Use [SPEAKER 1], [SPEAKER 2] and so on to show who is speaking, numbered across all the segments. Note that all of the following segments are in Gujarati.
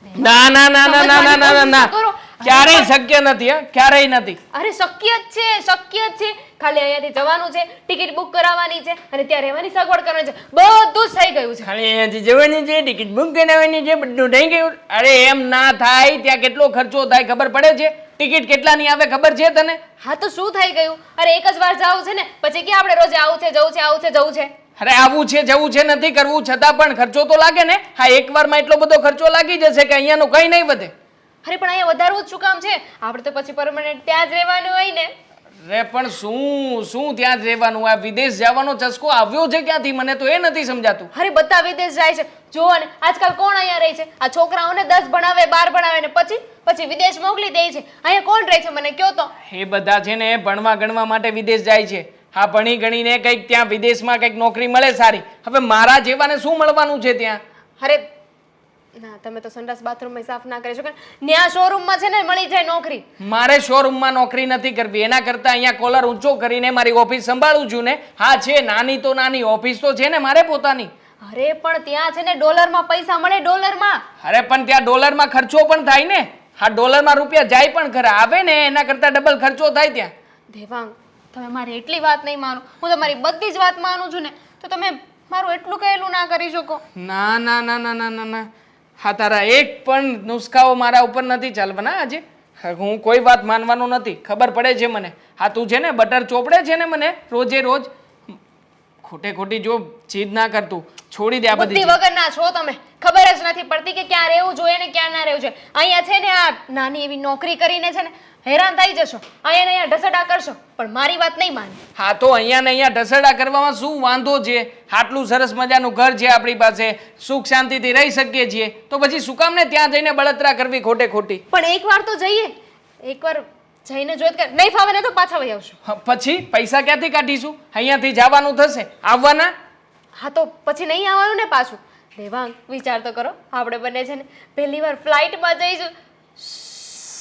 [SPEAKER 1] ના ના ના ના ના ના ના ના ક્યારેય શક્ય નથી. ક્યારેય નથી.
[SPEAKER 2] અરે શક્ય જ છે, શક્ય જ છે. ખાલી અહીંયાથી જવાનું છે, ટિકિટ બુક કરાવવાની છે અને ત્યાં રહેવાની સગવડ કરવાની છે. બધું જ થઈ ગયું છે.
[SPEAKER 1] ખાલી અહીંયાથી જવાની છે, ટિકિટ બુક કરાવવાની છે, બધું થઈ ગયું. અરે એમ ના થાય. ત્યાં કેટલો ખર્ચો થાય ખબર પડે છે? ટિકિટ કેટલાની આવે ખબર છે તને?
[SPEAKER 2] હા તો શું થઈ ગયું? અરે એક જ વાર જાવું છે ને, પછી ક્યાં આપણે રોજે આવું છે, જવું છે, આવું છે, જવું છે.
[SPEAKER 1] અરે આવું છે, જવું છે, નથી કરવું છતાં પણ ખર્ચો તો લાગે ને. હા, એકવારમાં એટલો બધો ખર્ચો લાગી જશે કે અહીંયાનો કંઈ નહીં વધે.
[SPEAKER 2] અરે પણ અહીંયા વધારવું જ શું કામ છે? આપણે તો પછી પરમનન્ટ ત્યાં જ રહેવાનું હોય ને.
[SPEAKER 1] રે પણ શું ત્યાં જ રહેવાનું? આ વિદેશ જવાનો ચસ્કો આવ્યો છે ક્યાંથી? મને તો એ નથી સમજાતું.
[SPEAKER 2] અરે બધા વિદેશ જાય છે. જુઓ ને આજકાલ કોણ અહીંયા રહે છે? આ છોકરાઓને 10 ભણાવે 12 ભણાવે ને પછી વિદેશ મોકલી દે છે. અહીંયા કોણ રહે છે મને કયો તો?
[SPEAKER 1] એ બધા છે ને ભણવા ગણવા માટે વિદેશ જાય છે. હા, ભણી ગણીને કંઈક ત્યાં વિદેશમાં કંઈક નોકરી મળે સારી. હવે મારા જેવાને શું મળવાનું છે ત્યાં?
[SPEAKER 2] અરે ના, તમે તો સંડાસ બાથરૂમમાં સાફ ના કરી શકો. ન્યા શોરૂમમાં છે ને મળી જાય નોકરી.
[SPEAKER 1] મારે શોરૂમમાં નોકરી નથી કરવી. એના કરતા અહીંયા કોલર ઊંચો કરીને મારી ઓફિસ સંભાળું છું ને. હા, છે નાની તો નાની ઓફિસ તો છે ને મારે પોતાની.
[SPEAKER 2] અરે પણ ત્યાં છે ને ડોલરમાં પૈસા મળે, ડોલરમાં.
[SPEAKER 1] અરે પણ ત્યાં ડોલરમાં ખર્ચો પણ થાય ને. હા, ડોલરમાં રૂપિયા જાય પણ ખરા, આવે ને એના કરતા ડબલ ખર્ચો થાય ત્યાં.
[SPEAKER 2] દેવાંગ, તમે મારી એટલી વાત નહીં માનો. હું તમારી બધી જ વાત માનું છું ને, તો તમે મારું એટલું કહેલું ના કરી શકો.
[SPEAKER 1] ના ના ના ના ના ના ના. હા, તારા એક પણ નુસ્ખાઓ મારા ઉપર નથી ચાલવાના આજે. હું કોઈ વાત માનવાનો નથી, ખબર પડે છે મને. હા, તું છે ને બટર ચોપડે છે ને મને રોજે રોજ. ખોટે ખોટી જો જીદ ના કરતું, છોડી દે આ બધી
[SPEAKER 2] બુદ્ધિ વગરના છો તમે. ખબર જ નથી પડતી કે ક્યાં રહેવું જોઈએ ને ક્યાં ના રહેવું જોઈએ. અહીંયા છે ને આ નાની એવી નોકરી કરીને છે ને હેરાન થઈ જશો. અહીંયા ઢસડા કરશો, પણ મારી વાત નહીં માને.
[SPEAKER 1] હા, તો અહીંયા ને અહીંયા ઢસડા કરવામાં શું વાંધો છે? આટલું સરસ મજાનું ઘર છે આપણી પાસે, સુખ શાંતિથી રહી શકીએ છીએ, તો પછી શું કામ ને ત્યાં જઈને બળતરા કરવી ખોટે ખોટી?
[SPEAKER 2] પણ એકવાર તો જઈએ, એકવાર જઈને જોઈ કે નહીં ફાવે ને તો પાછા વહી આવશું.
[SPEAKER 1] પછી પૈસા ક્યાંથી કાઢીશું? અહીંયાથી જવાનું થશે, આવવાના?
[SPEAKER 2] હા તો પછી નહીં આવવાનું ને પાછું. દેવાંગ, વિચાર તો કરો. આપણે બંને છે ને પહેલી વાર ફ્લાઇટમાં જઈશું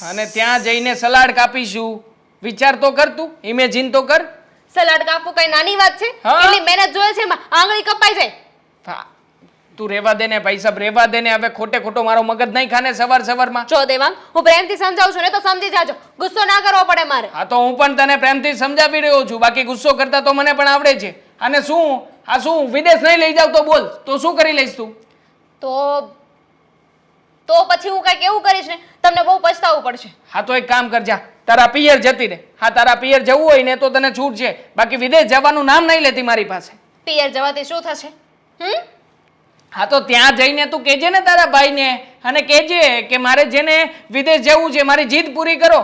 [SPEAKER 1] અને ત્યાં જઈને સલાડ કાપીશું. વિચાર તો કર તું, ઇમેજિન તો કર.
[SPEAKER 2] સલાડ કાપવું કઈ નાની વાત છે?
[SPEAKER 1] હા.
[SPEAKER 2] કેટલી મહેનત જોઈએ છે એમાં, આંગળી કપાઈ જાય.
[SPEAKER 1] હા, તું રેવા દે ને ભાઈ સાહેબ, રેવા દે ને. હવે ખોટે ખોટો મારો મગજ નહીં ખાને સવારમાં.
[SPEAKER 2] જો દેવાંગ, હું પ્રેમથી સમજાવું છું ને તો સમજી જાજો. ગુસ્સો ના કરવો પડે મારે.
[SPEAKER 1] હા, તો હું પણ તને પ્રેમથી સમજાવી રહ્યો છું. બાકી ગુસ્સો કરતા તો મને પણ આવડે છે. અને શું વિદેશ નહીં લઈ જાવ તો બોલ, તો શું કરી લઈશ તું?
[SPEAKER 2] તો પછી હું કઈક એવું કરીશ ને તમને બહુ પછતાવું પડશે.
[SPEAKER 1] હા, તો એક કામ કરજા, તારા પિયર જતી રહે. હા, તારા પિયર જવું હોય ને તો તને છૂટ છે, બાકી વિદેશ જવાનું નામ નહીં લેતી મારી પાસે.
[SPEAKER 2] પિયર જવાથી શું થશે?
[SPEAKER 1] હા, તો ત્યાં જઈને તું કહેજે ને તારા ભાઈને, અને કહેજે કે મારે જેને વિદેશ જવું છે, મારી જીદ પૂરી કરો.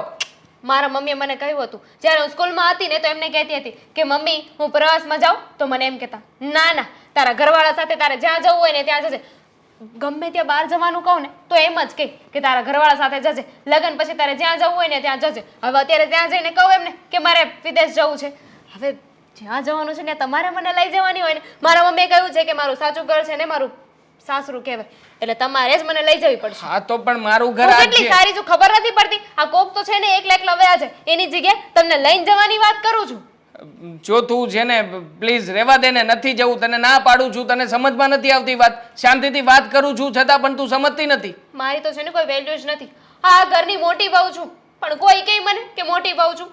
[SPEAKER 2] મારા મમ્મીએ મને કહ્યું હતું જ્યારે હું સ્કૂલમાં હતી ને, તો એમને કહેતી હતી કે મમ્મી હું પ્રવાસમાં જાઉં તો મને એમ કહેતા, ના ના, તારા ઘરવાળા સાથે તારે જ્યાં જવું હોય ને ત્યાં જજે. ગમે ત્યાં બહાર જવાનું કહું ને તો એમ જ કે તારા ઘરવાળા સાથે જજે, લગ્ન પછી તારે જ્યાં જવું હોય ને ત્યાં જજે. હવે અત્યારે ત્યાં જઈને કહું એમને કે મારે વિદેશ જવું છે. હવે જ્યાં જવાનું છે ને તમારે મને લઈ જવાની હોય ને. મારા મમ્મીએ કહ્યું છે કે મારું સાચું ઘર છે ને મારું સાસરું કહેવાય, એટલે તમારે જ મને લઈ જવી પડશે.
[SPEAKER 1] હા, તો પણ મારું ઘર આ
[SPEAKER 2] કેટલી સારી છું ખબર નથી પડતી. આ કોક તો છે ને એકલા એકલા વયા છે, એની જગ્યાએ તમને લઈને જવાની વાત કરું છું.
[SPEAKER 1] જો તું છે ને પ્લીઝ રેવા દે ને, નથી જવું. તને ના પાડું છું, તને સમજમાં નથી આવતી વાત. શાંતિથી વાત કરું છું છતાં પણ તું સમજતી નથી.
[SPEAKER 2] મારી તો છે ને કોઈ વેલ્યુ જ નથી. આ ઘરની મોટી બહુ છું, પણ કોઈ કહે મને કે મોટી બહુ છું.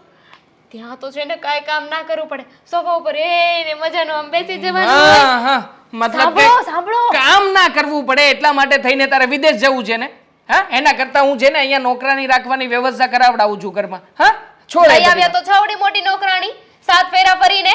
[SPEAKER 2] ત્યાં તો છે ને કાંઈ કામ ના કરવું પડે, સોફા ઉપર એને મજાનું આમ બેસી જવાનું.
[SPEAKER 1] હા, મતલબ કે
[SPEAKER 2] સાંભળો,
[SPEAKER 1] કામ ના કરવું પડે એટલા માટે થઈને તારે વિદેશ જવું છે ને? હા, એના કરતા હું છે ને અહીંયા નોકરાની રાખવાની વ્યવસ્થા કરાવડાવું છું ઘરમાં. હા, છોડ.
[SPEAKER 2] લઈ આવ્યા તો છવડી મોટી નોકરાણી, 7 ફેરા ફરીને.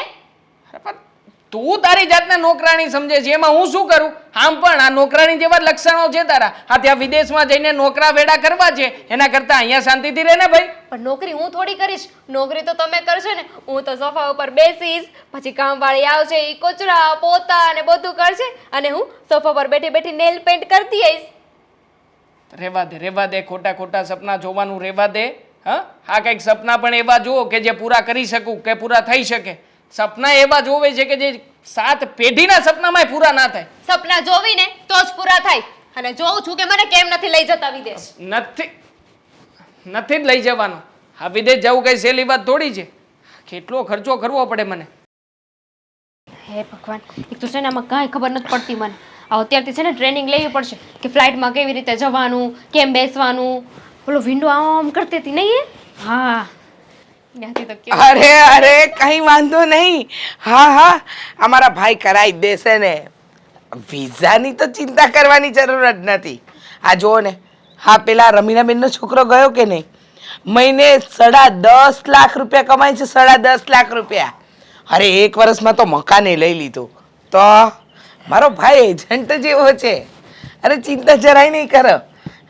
[SPEAKER 1] તું તારી જાતને નોકરાણી સમજે છે, એમાં હું શું કરું? આમ પણ આ નોકરાણી જેવા લક્ષણો છે તારા. હા, ત્યાં વિદેશમાં જઈને નોકરા વેડા કરવા છે, એના કરતા અહીંયા શાંતિથી રહે ને ભાઈ.
[SPEAKER 2] પણ નોકરી હું થોડી કરીશ, નોકરી તો તમે કરશો ને. હું તો સોફા ઉપર બેસીશ, પછી કામવાળી આવશે, ઈ કચરા પોતા અને બધું કરશે, અને હું સોફા પર બેઠી બેઠી નેલ પેન્ટ કરતી આવીશ.
[SPEAKER 1] રેવા દે ખોટા ખોટા સપના જોવાનું રેવા દે. હા, કંઈક સપના પણ એવા જુઓ કે જે પૂરા કરી શકું, કે પૂરા થઈ શકે. સપના એવા જોવે છે કે જે 7 પેઢીના સપનામાં પૂરા ના થાય.
[SPEAKER 2] સપના જોવીને તો જ પૂરા થાય. અને જોઉં છું કે મને કેમ નથી લઈ જતા વિદેશ.
[SPEAKER 1] નથી જ લઈ જવાનો. હા, વિદેશ જવું કઈ સહેલી વાત થોડી છે. કેટલો ખર્ચો કરવો પડે મને.
[SPEAKER 2] હે ભગવાન, એક તો છે ને આમાં કાંઈ ખબર નથી પડતી મને. અત્યારથી છે ને ટ્રેનિંગ લેવી પડશે કે ફ્લાઇટમાં કેવી રીતે જવાનું, કેમ બેસવાનું. પેલો વિન્ડો આમ કરતી હતી નહીં એ? હા ત્યાંથી તો કેવું
[SPEAKER 3] અરે કઈ વાંધો નહીં. હા અમારા ભાઈ કરાવી જ દેશે ને. વિઝાની તો ચિંતા કરવાની જરૂર જ નથી. આ જુઓ ને, હા પેલા રમીનાબેનનો છોકરો ગયો કે નહીં, મહિને 10.5 લાખ રૂપિયા કમાય છે. 10.5 લાખ રૂપિયા. અરે 1 વર્ષમાં તો મકાને લઈ લીધું. તો મારો ભાઈ એજન્ટ જેવો છે. અરે ચિંતા જરાય નહીં કરો.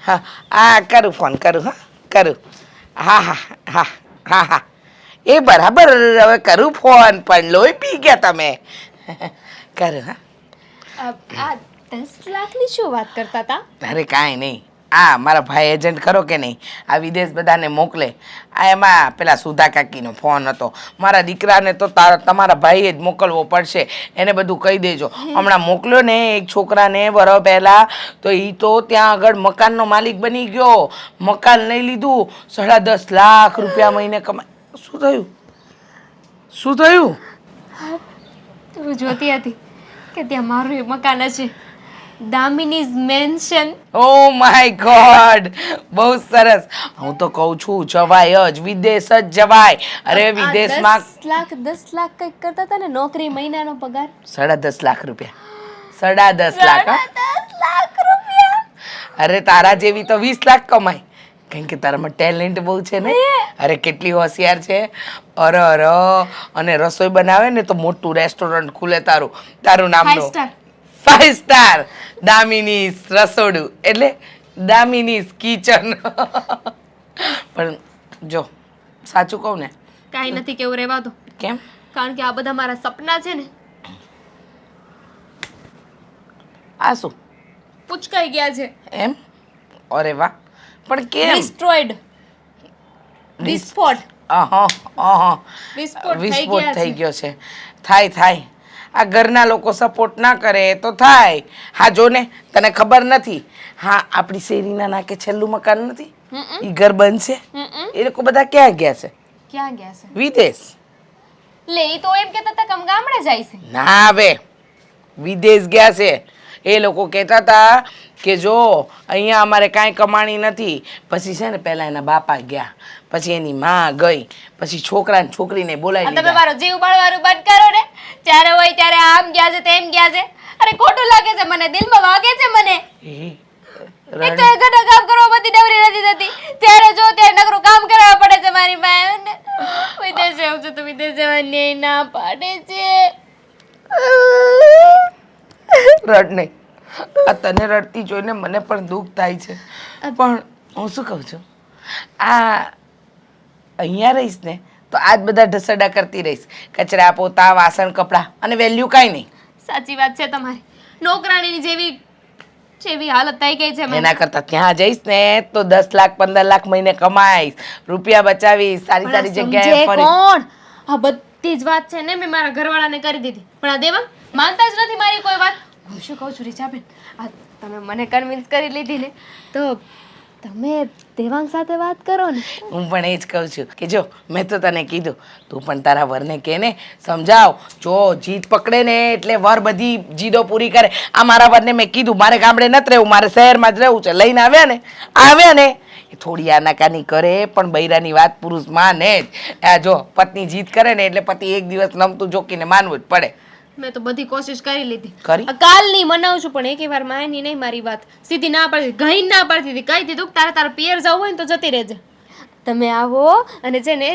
[SPEAKER 3] હા કરું ફોન કરું. કરું. હા એ બરાબર. હવે કરું ફોન. પણ લોહી પી ગયા તમે. કરું.
[SPEAKER 2] આ 10 લાખની શું વાત કરતા હતા?
[SPEAKER 3] અરે કાંઈ નહીં. મારા ભાઈ એજન્ટ ખરો કે નહીં, આ વિદેશ બધાને મોકલે. એમાં પેલા સુધા કાકીનો ફોન હતો. મારા દીકરાને તો તમારા ભાઈએ જ મોકલવો પડશે. એને બધું કહી દેજો. હમણાં મોકલ્યો ને એક છોકરાને વરસ પહેલાં, તો એ તો ત્યાં આગળ મકાનનો માલિક બની ગયો. મકાન લઈ લીધું. 10.5 લાખ રૂપિયા મહિને કમાય. શું થયું?
[SPEAKER 2] તું જોતી હતી કે ત્યાં મારું એક મકાન છે, દામિનીઝ મેન્શન.
[SPEAKER 3] ઓ માય ગોડ, બહુ સરસ. હું તો કહું છું જવાય જ, વિદેશ જ જવાય. અરે વિદેશમાં
[SPEAKER 2] 10 લાખ કંઈક કરતા હતા ને નોકરી, મહિનાનો પગાર
[SPEAKER 3] 10.5 લાખ રૂપિયા. 10.5 લાખ.
[SPEAKER 2] 10 લાખ રૂપિયા.
[SPEAKER 3] અરે તારા જેવી તો 20 લાખ કમાય. કારણ કે તારામાં ટેલેન્ટ બહુ છે ને. અરે કેટલી હોશિયાર છે. અરે અને રસોઈ બનાવે ને તો મોટું રેસ્ટોરન્ટ ખુલે તારું નામનું. 5 સ્ટાર દામિનીઝ રસોડું, એટલે દામિનીઝ કિચન. પણ જો સાચું કહું ને,
[SPEAKER 2] કાંઈ નથી કેવું, રહેવા દો.
[SPEAKER 3] કેમ?
[SPEAKER 2] કારણ કે આ બધા મારા સપના છે ને,
[SPEAKER 3] આ શું
[SPEAKER 2] પૂચકાઈ ગયા છે.
[SPEAKER 3] એમ? અરે વાહ. પણ કેમ?
[SPEAKER 2] ડિસ્ટ્રોયડ, વિસ્ફોટ
[SPEAKER 3] વિસ્ફોટ થઈ ગયો છે. થાય. આ ઘરના લોકો સપોર્ટ ના કરે તો થાય. હા જો ને, તને ખબર નથી, હા આપણી શેરીના નાકે છેલ્લું મકાન નથી, એ ઘર બંધ છે. એ લોકો બધા ક્યાં ગયા છે?
[SPEAKER 2] ક્યાં ગયા છે?
[SPEAKER 3] વિદેશ.
[SPEAKER 2] લે ઈ તો એમ કહેતા હતા કે ગામડે જાય છે.
[SPEAKER 3] ના હવે વિદેશ ગયા છે. એ લોકો કહેતા હતા કે જો અહીંયા અમારે કાંઈ કમાણી નથી. પછી છે ને પહેલા એના બાપા ગયા, પછી એની માં ગઈ, પછી છોકરા ને છોકરીને બોલાવી
[SPEAKER 2] તમે
[SPEAKER 3] લીધા.
[SPEAKER 2] મારો જીવ બાળવાનું બંધ કરો ને. જ્યારે હોય ત્યારે આમ ગયા છે તેમ ગયા છે. અરે ખોટું લાગે છે મને, દિલમાં વાગે છે મને. એક તો ઘણા કામ કરવા બધી ડવરી નથી થતી. ત્યારે જો ત્યારે નકરું કામ કરાવવા પડે છે મારી પાસે. વિદેશ જવું છે તો વિદેશ જવાની ના પાડે છે.
[SPEAKER 3] રડ નહીં. આ તને રડતી જોઈને મને પણ દુઃખ થાય છે. પણ હું શું કહું છું, આ અહીંયા રહીશ ને તો આજ બધા ઢસડા કરતી રહીશ. કચરા પોતા વાસણ કપડાં, અને વેલ્યુ કાંઈ નહીં.
[SPEAKER 2] સાચી વાત છે તમારી. નોકરાણીની જેવી હાલત થઈ ગઈ છે.
[SPEAKER 3] એના કરતાં ત્યાં જઈશ ને તો 10 લાખ 15 લાખ મહિને કમાઈશ, રૂપિયા બચાવીશ, સારી જગ્યાએ ફરીશ.
[SPEAKER 2] કોણ? આ બધી જ વાત છે ને મેં મારા ઘરવાળાને કરી દીધી, પણ આ દેવા માનતા જ નથી મારી કોઈ વાત. હું શું કહું છું રીચાબેન, આ તમે મને કન્વિન્સ કરી લીધી ને, તો તમે દેવાંગ સાથે વાત કરો ને.
[SPEAKER 3] હું પણ એ જ કહું છું કે જો મેં તો તને કીધું, તું પણ તારા વરને કહે ને, સમજાવ. જો જીદ પકડે ને એટલે વર બધી જીદો પૂરી કરે. આ મારા વરને મેં કીધું મારે ગામડે નથી રહેવું, મારે શહેરમાં જ રહેવું છે. લઈને આવ્યા ને એ થોડી આનાકાની કરે, પણ બૈરાની વાત પુરુષ માને જ. આ જો પત્ની જીદ કરે ને એટલે પતિ એક દિવસ નમતું જોકીને માનવું જ પડે.
[SPEAKER 2] મેં તો બધી કોશિશ કરી લીધી.
[SPEAKER 3] કરી?
[SPEAKER 2] કાલની મનાવું છું પણ એક વાર માયની નહીં મારી વાત. સીધી ના પડતી, ગઈ ના પડતી હતી. કહી દીધું કે તારા પિયર જવું હોય ને તો જતી રહેજે. તમે આવો અને છે ને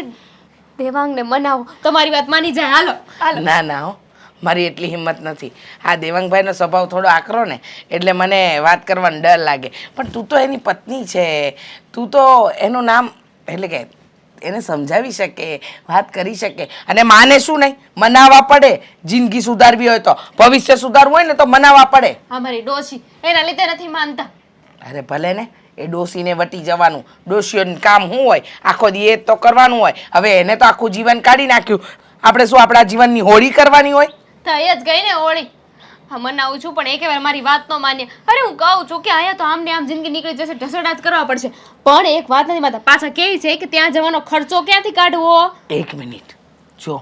[SPEAKER 2] દેવાંગને મનાવો, તમારી વાત માની જાય. હાલો.
[SPEAKER 3] ના હો, મારી એટલી હિંમત નથી. હા દેવાંગભાઈનો સ્વભાવ થોડો આકરો ને એટલે મને વાત કરવાનો ડર લાગે. પણ તું તો એની પત્ની છે, તું તો એનું નામ એટલે કે એને સમજાવી શકે, વાત કરી શકે. અને માને શું નહીં, મનાવવા પડે. જિંદગી સુધારવી હોય તો, ભવિષ્ય સુધારવું હોય ને તો મનાવવા પડે.
[SPEAKER 2] અમારી ડોશી એના લીધે નથી માનતા.
[SPEAKER 3] અરે ભલે ને, એ ડોશીને વટી જવાનું. ડોશીઓનું કામ શું હોય, આખો દી એ તો કરવાનું હોય. હવે એને તો આખું જીવન કાઢી નાખ્યું, આપણે શું આપણા જીવનની હોળી કરવાની હોય?
[SPEAKER 2] થઈ જ ગઈ ને હોળી. હા મનાવું છું પણ એક વાર મારી વાત ન માન્ય. અરે હું કહું છું કે અહીંયા તો આમ ને આમ જિંદગી નીકળી જશે, ઢસડા જ કરવા પડશે. પણ એક વાત નથી માતા, પાછા કેવી છે કે ત્યાં જવાનો ખર્ચો ક્યાંથી કાઢવો?
[SPEAKER 3] 1 મિનિટ જો,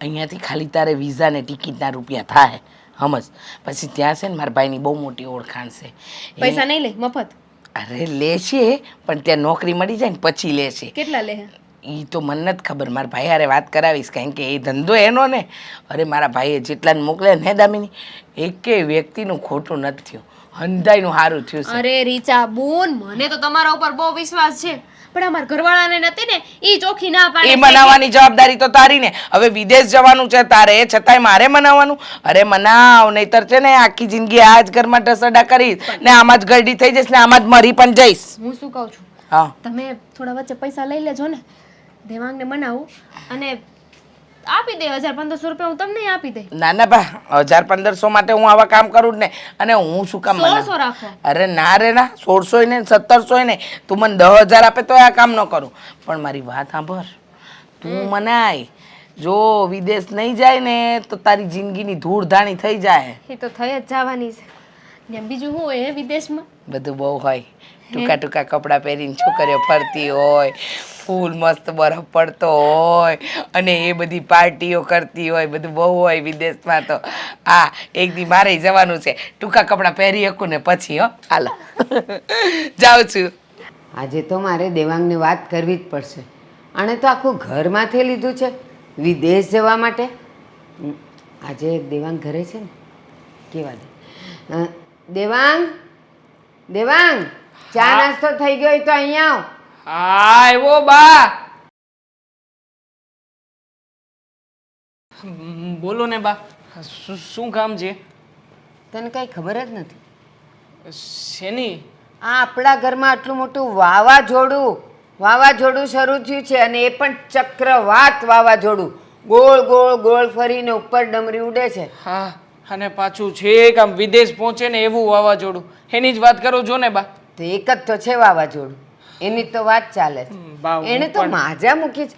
[SPEAKER 3] અહીંયાથી ખાલી તારે વિઝા ને ટિકિટના રૂપિયા થાય, સમજ. પછી ત્યાં છે ને મારા ભાઈની બહુ મોટી ઓળખાણ છે.
[SPEAKER 2] પૈસા નહીં લે મફત?
[SPEAKER 3] અરે લેશે પણ ત્યાં નોકરી મળી જાય ને પછી લેશે.
[SPEAKER 2] કેટલા લે?
[SPEAKER 3] એ તો મને નથી ખબર, મારા ભાઈ હારે વાત કરાવીશ, કારણ કે એ ધંધો એનો ને. અરે મારા ભાઈએ જેટલાને મોકલે ને દામિની, એકે વ્યક્તિનું ખોટું નથી થયું, હંધાઈનું સારું થયું છે.
[SPEAKER 2] અરે રીચા બોન, મને તો તમારા ઉપર બહુ વિશ્વાસ છે, પણ અમારા ઘરવાળાને નથી ને, ઈ ચોખ્ખી ના પાડે
[SPEAKER 3] એ
[SPEAKER 2] છે
[SPEAKER 3] મનાવવાની જવાબદારી તો તારી ને. હવે વિદેશ જવાનું છે તારે, છતાંય મારે મનાવવાનું? અરે મનાવ, નહીતર છે ને આખી જિંદગી આ જ ઘરમાં ટસડા કરીશ ને આમાં જ ગરડી થઈ જઈશ ને આમાં જ મરી પણ જઈશ.
[SPEAKER 2] હું શું કહું છું,
[SPEAKER 3] હા,
[SPEAKER 2] તમે થોડા વચ્ચે પૈસા લઈ લેજો ને, દેવાંગને મનાવું અને આપી દે 1500 રૂપિયા, હું તમને આપી દઈ.
[SPEAKER 3] ના ના બા, 1500 માટે હું આવા કામ કરું જ ને. અને હું શું કામ
[SPEAKER 2] 1600 રાખો.
[SPEAKER 3] અરે ના રે ના, 1600 ને 1700 ને, તું મને 10,000 આપે તો આ કામ ન કરું. પણ મારી વાત સાંભળ, તું મનાય, જો વિદેશ નહીં જાય ને તો તારી જિંદગીની ધૂળધાણી થઈ જાય.
[SPEAKER 2] એ તો થઈ જ જવાની છે. ને બીજું શું હોય વિદેશમાં?
[SPEAKER 3] બધું બહુ હોય, ટૂંકા ટૂંકા કપડાં પહેરીને છોકરીઓ ફરતી હોય, ફૂલ મસ્ત બરફ પડતો હોય અને એ બધી પાર્ટીઓ કરતી હોય, બધું બહુ હોય વિદેશમાં તો. હા, એક દી મારે જવાનું છે, ટૂંકા કપડાં પહેરી શકું ને પછી. હો, હાલો જાઉં છું.
[SPEAKER 4] આજે તો મારે દેવાંગને વાત કરવી જ પડશે. આણે તો આખું ઘર માથે લીધું છે વિદેશ જવા માટે. આજે દેવાંગ ઘરે છે ને, કેવા દે. દેવાંગ, દેવાંગ, ચા નાસ્તો થઈ ગયો હોય તો અહીંયા આવ.
[SPEAKER 1] હા આવ્યો બા. બોલો ને બા, શું કામ છે?
[SPEAKER 4] તને કાંઈ ખબર જ નથી?
[SPEAKER 1] શેની?
[SPEAKER 4] આ આપણા ઘરમાં આટલું મોટું વાવાઝોડું શરૂ થયું છે, અને એ પણ ચક્રવાત વાવાઝોડું. ગોળ ગોળ ગોળ ફરીને ઉપર ડમરી ઉડે છે.
[SPEAKER 1] હા, અને પાછું છે આમ વિદેશ પહોંચે ને એવું વાવાઝોડું, એની જ વાત કરો છો ને બા?
[SPEAKER 4] તો એક જ તો છે વાવાઝોડું, એની તો વાત ચાલે છે.
[SPEAKER 1] બા, હું
[SPEAKER 4] એને તો
[SPEAKER 1] પણ-
[SPEAKER 4] માજા મૂકી છે.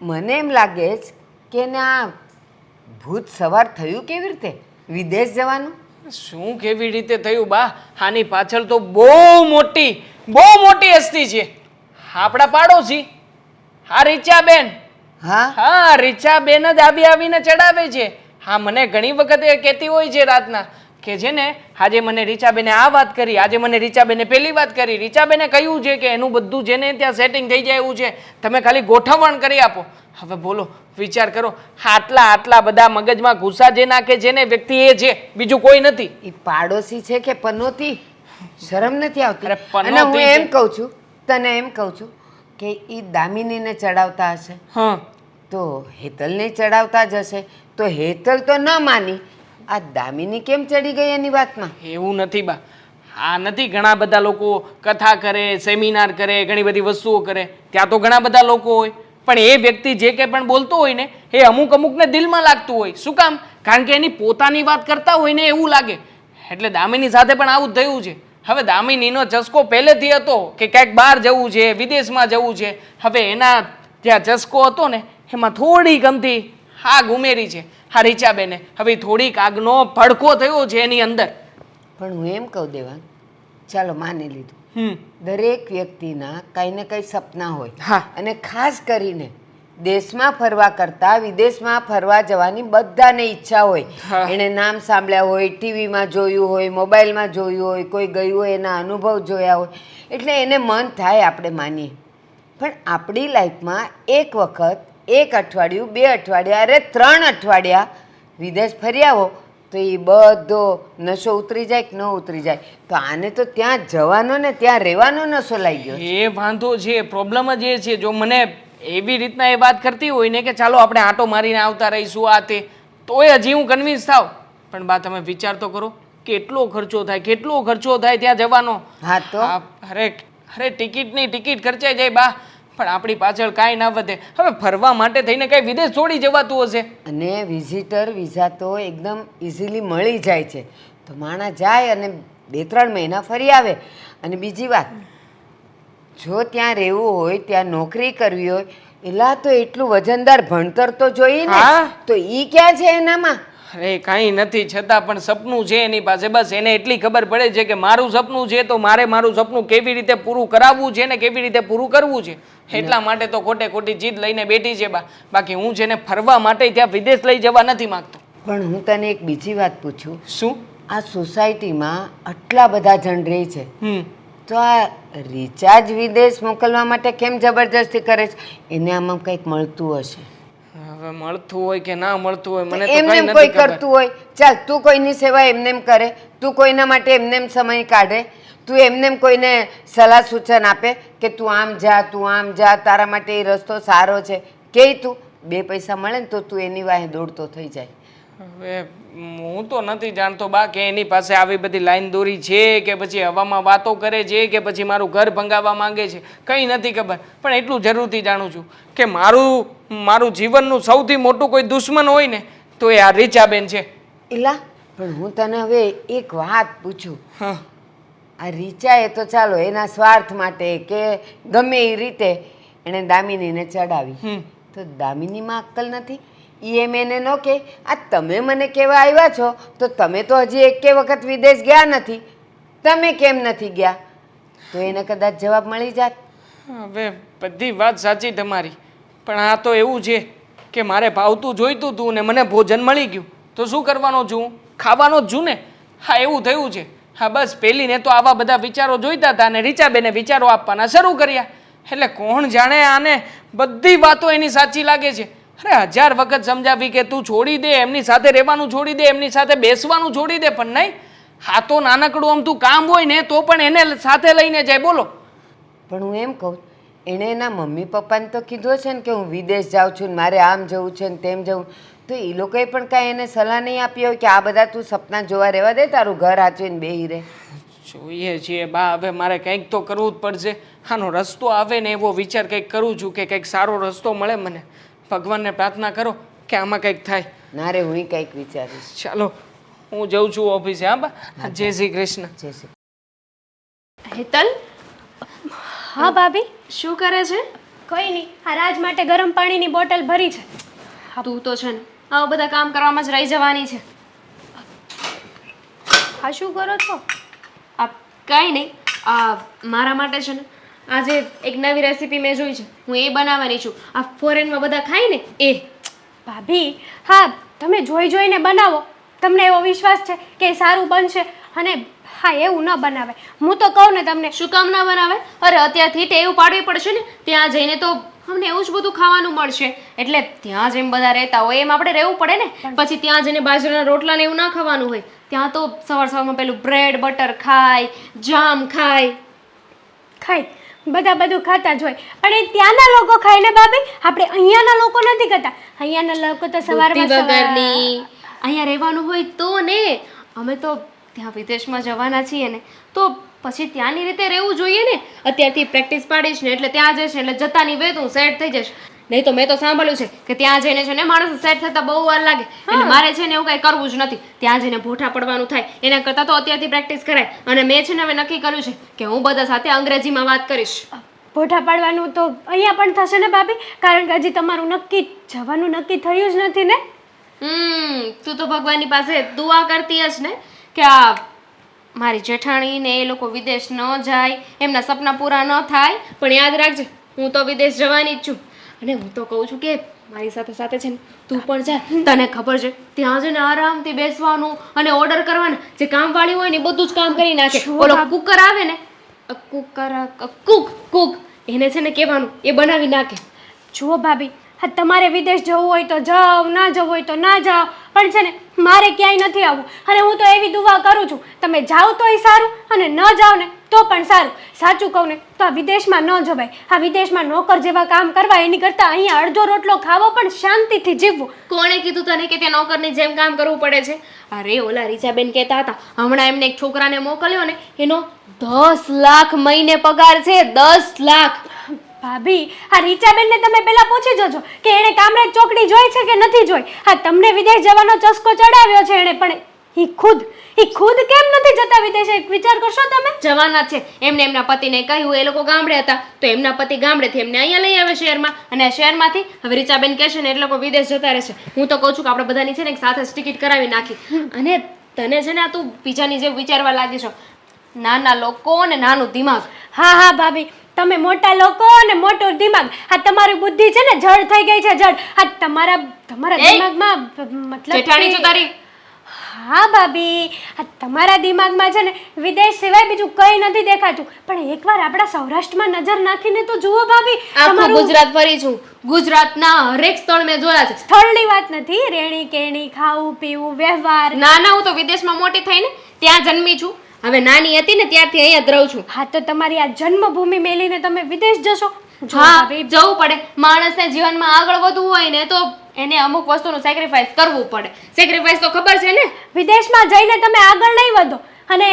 [SPEAKER 4] મને એમ લાગે છે કે એને આ ભૂત સવાર થયું કેવી રીતે વિદેશ જવાનું?
[SPEAKER 1] શું કેવી રીતે થયું બા? આની પાછળ તો બહુ મોટી હસ્તી છે. આપણા પાડોશી, હા રીચાબેન.
[SPEAKER 4] હા,
[SPEAKER 1] હા, રીચાબેન જ આવીને ચડાવે છે. હા, મને ઘણી વખત એ કહેતી હોય છે રાતના કે છે ને, આજે મને રીચાબેને આ વાત કરી, આજે મને રીચાબેને પેલી વાત કરી. રીચાબેને કહ્યું છે કે એનું બધું જેને ત્યાં સેટિંગ થઈ જાય એવું છે, તમે ખાલી ગોઠવણ કરી આપો. હવે બોલો, વિચાર કરો, આટલા બધા મગજમાં ગુસ્સા જે નાખે છે ને વ્યક્તિ એ છે, બીજું કોઈ નથી.
[SPEAKER 4] એ પાડોશી છે કે પનોતી? શરમ નથી આવતી?
[SPEAKER 1] અરે, પનોતી
[SPEAKER 4] અને હું
[SPEAKER 1] છે.
[SPEAKER 4] એમ કહું છું, તને એમ કહું છું કે એ દામિનીને ચડાવતા હશે
[SPEAKER 1] હા,
[SPEAKER 4] તો હેતલને ચડાવતા જ હશે. તો હેતલ તો ન માની, આ દામિની કેમ ચડી ગઈ એની વાતમાં?
[SPEAKER 1] એવું નથી બા. આ નથી, ઘણા બધા લોકો કથા કરે, સેમિનાર કરે, ઘણી બધી વસ્તુઓ કરે, ત્યાં તો ઘણા બધા લોકો હોય, પણ એ વ્યક્તિ જે કંઈ પણ બોલતો હોય ને એ અમુકને દિલમાં લાગતું હોય. શું કામ? કારણ કે એની પોતાની વાત કરતા હોય ને એવું લાગે. એટલે દામિની સાથે પણ આવું જ થયું છે. હવે દામિનીનો ચસ્કો પહેલેથી હતો કે ક્યાંક બહાર જવું છે, વિદેશમાં જવું છે. હવે એના જ્યાં ચસ્કો હતો ને એમાં થોડીક અમથી આગ ઉમેરી છે હા રીચાબેને. હવે થોડીક આગનો ભડકો થયો છે એની અંદર.
[SPEAKER 4] પણ હું એમ કહું દેવાંગ, ચાલો માની લીધું, દરેક વ્યક્તિના કંઈ ને કંઈ સપના હોય.
[SPEAKER 1] હા.
[SPEAKER 4] અને ખાસ કરીને દેશમાં ફરવા કરતા વિદેશમાં ફરવા જવાની બધાને ઈચ્છા હોય.
[SPEAKER 1] હા.
[SPEAKER 4] એણે નામ સાંભળ્યા હોય, ટીવીમાં જોયું હોય, મોબાઈલમાં જોયું હોય, કોઈ ગયું હોય એના અનુભવ જોયા હોય, એટલે એને મન થાય આપણે માનીએ. પણ આપણી લાઈફમાં એક વખત, એક અઠવાડિયું, 2 અઠવાડિયા, અરે 3 અઠવાડિયા વિદેશ ફરી આવો તો એ બધો નશો ઉતરી જાય કે ન ઉતરી જાય. તો આને તો ત્યાં જવાનો ને ત્યાં રહેવાનો નશો લાગી ગયો.
[SPEAKER 1] એ વાંધો છે, પ્રોબ્લેમ જ એ છે. જો મને એવી રીતના એ વાત કરતી હોય ને કે ચાલો આપણે આંટો મારીને આવતા રહીશું આ તે, તોય હજી હું કન્વિન્સ થાવ. પણ બા તમે વિચાર તો કરો, કેટલો ખર્ચો થાય ત્યાં જવાનો.
[SPEAKER 4] હા તો
[SPEAKER 1] અરે ટિકિટની ટિકિટ ખર્ચાઈ જાય બા, પણ આપણી પાછળ કાંઈ ના વધે. હવે ફરવા માટે થઈને કઈ વિદેશ છોડી જવાતું હશે?
[SPEAKER 4] અને વિઝિટર વિઝા તો એકદમ ઇઝીલી મળી જાય છે. તો માણસ જાય અને 2-3 મહિના ફરી આવે. અને બીજી વાત, જો ત્યાં રહેવું હોય, ત્યાં નોકરી કરવી હોય, એલા તો એટલું વજનદાર ભણતર તો જોઈએ ને.
[SPEAKER 1] હા.
[SPEAKER 4] તો ઈ ક્યાં છે એનામાં?
[SPEAKER 1] અરે કાંઈ નથી, છતાં પણ સપનું છે એની પાસે. બસ એને એટલી ખબર પડે છે કે મારું સપનું છે તો મારે મારું સપનું કેવી રીતે પૂરું કરાવવું છે ને કેવી રીતે પૂરું કરવું છે. એટલા માટે તો ખોટી જીદ લઈને બેઠી છે બા. બાકી હું છે ને ફરવા માટે ત્યાં વિદેશ લઈ જવા નથી માંગતો.
[SPEAKER 4] પણ હું તને એક બીજી વાત પૂછું.
[SPEAKER 1] શું?
[SPEAKER 4] આ સોસાયટીમાં આટલા બધા જણ રહે છે,
[SPEAKER 1] હમ
[SPEAKER 4] તો આ રિચાર્જ વિદેશ મોકલવા માટે કેમ જબરજસ્તી કરે છે? એને આમાં કંઈક મળતું હશે.
[SPEAKER 1] હવે મળતું હોય કે ના મળતું હોય મને તો
[SPEAKER 4] એમને
[SPEAKER 1] કઈ
[SPEAKER 4] એમ
[SPEAKER 1] નથી
[SPEAKER 4] કોઈ
[SPEAKER 1] ખબર.
[SPEAKER 4] કરતું હોય, ચાલ તું કોઈની સેવા એમનેમ કરે, તું કોઈના માટે એમનેમ સમય કાઢે, તું એમનેમ કોઈને સલાહ સૂચન આપે કે તું આમ જા, તું આમ જા, તારા માટે એ રસ્તો સારો છે કે તું 2 પૈસા મળે ને તો તું એની વાહે દોડતો થઈ જાય.
[SPEAKER 1] હવે હું તો નથી જાણતો બા કે એની પાસે આવી બધી લાઈન દોરી છે કે પછી હવામાં વાતો કરે છે કે પછી મારું ઘર ભંગાવવા માંગે છે, કંઈ નથી ખબર. પણ એટલું જરૂરથી જાણું છું કે મારું જીવનનું સૌથી મોટું કોઈ દુશ્મન હોય ને તો એ આ રીચાબેન છે.
[SPEAKER 4] એલા પણ હું તને હવે એક વાત પૂછું.
[SPEAKER 1] હા
[SPEAKER 4] આ રીચા એ તો ચાલો એના સ્વાર્થ માટે કે ગમે એ રીતે એણે દામિનીને ચડાવી, તો દામિનીમાં અક્કલ નથી? એમ એને ન કે આ તમે મને કહેવા આવ્યા છો તો તમે તો હજી એકે વખત વિદેશ ગયા નથી, તમે કેમ નથી ગયા? તો એને કદાચ જવાબ મળી જાત.
[SPEAKER 1] હવે બધી વાત સાચી તમારી, પણ આ તો એવું છે કે મારે ભાવતું જોઈતું હતું ને મને ભોજન મળી ગયું તો શું કરવાનો છું હું? ખાવાનો જ છું ને. હા એવું થયું છે. હા બસ પેલીને તો આવા બધા વિચારો જોઈતા હતા અને રીચાબેને વિચારો આપવાના શરૂ કર્યા. એટલે કોણ જાણે આને બધી વાતો એની સાચી લાગે છે. અરે 1000 વખત સમજાવી કે તું છોડી દે, એમની સાથે રહેવાનું છોડી દે, એમની સાથે બેસવાનું છોડી દે, પણ નહીં. હા તો નાનકડું આમતું કામ હોય ને તો પણ એને સાથે લઈને જાય. બોલો.
[SPEAKER 4] પણ હું એમ કહું, એણે એના મમ્મી પપ્પાને તો કીધું છે ને કે હું વિદેશ જાઉં છું ને મારે આમ જવું છે ને તેમ જવું, તો એ લોકોએ પણ કાંઈ એને સલાહ નહીં આપી હોય કે આ બધા તું સપના જોવા રહેવા દે, તારું ઘર હાચવીને બેહી રહે?
[SPEAKER 1] જોઈએ છીએ બા, હવે મારે કંઈક તો કરવું જ પડશે. આનો રસ્તો આવે ને એવો વિચાર કંઈક કરું છું કે કંઈક સારો રસ્તો મળે મને. ભગવાનને પ્રાર્થના કરો કે આમાં કંઈક થાય.
[SPEAKER 4] ના રે, હું કંઈક વિચારીશ.
[SPEAKER 1] ચાલો હું જઉં છું ઓફિસે. હા બા, જય શ્રી કૃષ્ણ.
[SPEAKER 4] જય શ્રી
[SPEAKER 2] હેતલ,
[SPEAKER 5] હા ભાભી,
[SPEAKER 2] શું કરે છે?
[SPEAKER 5] કોઈ નહીં, આ રાજ માટે ગરમ પાણીની બોટલ ભરી છે.
[SPEAKER 2] તું તો છે ને આવા બધા કામ કરવામાં જ રહી જવાની છે.
[SPEAKER 5] હા શું કરો છો?
[SPEAKER 2] આ કાંઈ નહીં, આ મારા માટે છે ને આજે એક નવી રેસીપી મેં જોઈ છે, હું એ બનાવવાની છું. આ ફોરેનમાં બધા ખાય ને એ.
[SPEAKER 5] ભાભી, હા તમે જોઈ જોઈને બનાવો, તમને એવો વિશ્વાસ છે કે એ સારું બનશે, અને હા એવું ન બનાવે. હું તો કહું ને તમને,
[SPEAKER 2] શું કામ ના બનાવે? અરે અત્યારથી ટેવ પાડવી પડશે ને. ત્યાં જઈને તો અમને એવું જ બધું ખાવાનું મળશે, એટલે ત્યાં જેમ બધા રહેતા હોય એમ આપણે રહેવું પડે ને. પછી ત્યાં જઈને બાજરાના રોટલા ને એવું ના ખાવાનું હોય. ત્યાં તો સવાર સવારમાં પેલું બ્રેડ બટર ખાય, જામ ખાય.
[SPEAKER 5] ખાય બધા બધું ખાતા જ હોય, પણ એ ત્યાંના લોકો ખાય ને ભાભી, આપણે અહીંયાના લોકો નથી ખાતા. અહીંયાના લોકો તો સવારમાં
[SPEAKER 2] બુદ્ધિ વગરની. અહીંયા રહેવાનું હોય તો ને. અમે તો ત્યાં વિદેશમાં જવાના છીએ ને તો પછી ત્યાંની રીતે રહેવું જોઈએ ને. અત્યારથી પ્રેક્ટિસ પાડીશ ને એટલે ત્યાં જઈશ ને એટલે જતાની વેત હું સેટ થઈ જઈશ. નહીં તો મેં તો સાંભળ્યું છે કે ત્યાં જઈને છે ને માણસ સેટ થતા બહુ વાર લાગે, એટલે મારે છે ને એવું કંઈ કરવું જ નથી. ત્યાં જઈને ભોઠા પડવાનું થાય એના કરતાં તો અત્યારથી પ્રેક્ટિસ કરાય. અને મેં છે ને હવે નક્કી કર્યું છે કે હું બધા સાથે અંગ્રેજીમાં વાત કરીશ.
[SPEAKER 5] ભોઠા પાડવાનું તો અહીંયા પણ થશે ને ભાભી, કારણ કે હજી તમારું નક્કી જવાનું નક્કી થયું જ નથી ને.
[SPEAKER 2] તું તો ભગવાનની પાસે દુઆ કરતી હશ ને કે આ મારી જેઠાણી ને એ લોકો વિદેશ ન જાય, એમના સપના પૂરા ન થાય. પણ યાદ રાખજે, હું તો વિદેશ જવાની જ છું. અને હું તો કહું છું કે મારી સાથે સાથે છે ને તું પણ જા. તને ખબર છે ત્યાં જઈને આરામથી બેસવાનું અને ઓર્ડર કરવાના. જે કામવાળી હોય ને એ બધું જ કામ કરી નાખે. ઓલો કુકર આવે ને, કુક એને છે ને કહેવાનું એ બનાવી નાખે.
[SPEAKER 5] જુઓ ભાભી, હા તમારે વિદેશ જવું હોય તો જાઓ, ના જવું હોય તો ના જાઓ, પણ છે ને મારે ક્યાંય નથી આવવું. અને હું તો એવી દુઆ કરું છું, તમે જાઓ તોય સારું અને ન જાઓ ને તો પણ સારું. સાચું કહું ને તો આ વિદેશમાં ન જવાય. આ વિદેશમાં નોકર જેવા કામ કરવા એની કરતાં અહીંયા અડધો રોટલો ખાવો પણ શાંતિથી જીવવું.
[SPEAKER 2] કોણે કીધું તને કે ત્યાં નોકરની જેમ કામ કરવું પડે છે? અરે ઓલા રીચાબેન કહેતા હતા હમણાં એમને એક છોકરાને મોકલ્યો ને એનો 10 લાખ મહિને પગાર છે. 10 લાખ.
[SPEAKER 5] ભાભી, આ રીચાબેનને તમે પહેલા પૂછી જોજો કે એણે કામરેજ ચોકડી જોઈ છે કે નથી જોઈ. હા તમને વિદેશ જવાનો ચસ્કો ચડાવ્યો છે એણે, પણ એ ખુદ કેમ નથી જતા વિદેશ? એક વિચાર કરશો તમે.
[SPEAKER 2] જવાના છે. એમને એમના પતિને કહ્યું, એ લોકો ગામડે હતા તો એમના પતિ ગામડેથી એમને અહીંયા લઈ આવે શહેરમાં, અને આ શહેરમાંથી હવે રીચાબેન કહેશે ને એટલે લોકો વિદેશ જતા રહેશે. હું તો કહું છું કે આપણે બધાની છે ને એક સાથે જ ટિકિટ કરાવી નાખી. અને તને છે ને આ તું બીજાની જેમ વિચારવા લાગી છો. નાના લોકો ને નાનું દિમાગ.
[SPEAKER 5] હા હા ભાભી, તમે મોટા લોકો અને મોટું દિમાગ. આ તમારી બુદ્ધિ છે ને જડ થઈ ગઈ છે, જડ. આ તમારા
[SPEAKER 2] એ!
[SPEAKER 5] દિમાગમાં મતલબ
[SPEAKER 2] જેઠાણી
[SPEAKER 5] કે-
[SPEAKER 2] છું તારી.
[SPEAKER 5] હા ભાભી, આ તમારા દિમાગમાં છે ને વિદેશ સિવાય બીજું કંઈ નથી દેખાતું. પણ એકવાર આપણા સૌરાષ્ટ્રમાં નજર નાખીને તો જુઓ ભાભી.
[SPEAKER 2] આખું ગુજરાત ફરી છું. ગુજરાતના હરેક સ્થળ મેં જોયા છે.
[SPEAKER 5] સ્થળની વાત નથી, રેણી કેણી, ખાવું પીવું, વ્યવહાર.
[SPEAKER 2] ના ના, હું તો વિદેશમાં મોટી થઈને ત્યાં જન્મી છું. હવે નાની હતી ને ત્યારથી અહીંયા જ રહું છું.
[SPEAKER 5] હા, તો તમારી આ જન્મભૂમિ મેલીને તમે વિદેશ જશો? જો
[SPEAKER 2] હા,
[SPEAKER 5] ભાભી,
[SPEAKER 2] જવું પડે. માણસને જીવનમાં આગળ વધવું હોય ને તો એને અમુક વસ્તુનું સેક્રિફાઈસ કરવું પડે. સેક્રિફાઈસ તો ખબર છે ને.
[SPEAKER 5] વિદેશમાં જઈને તમે આગળ નહીં વધો. અને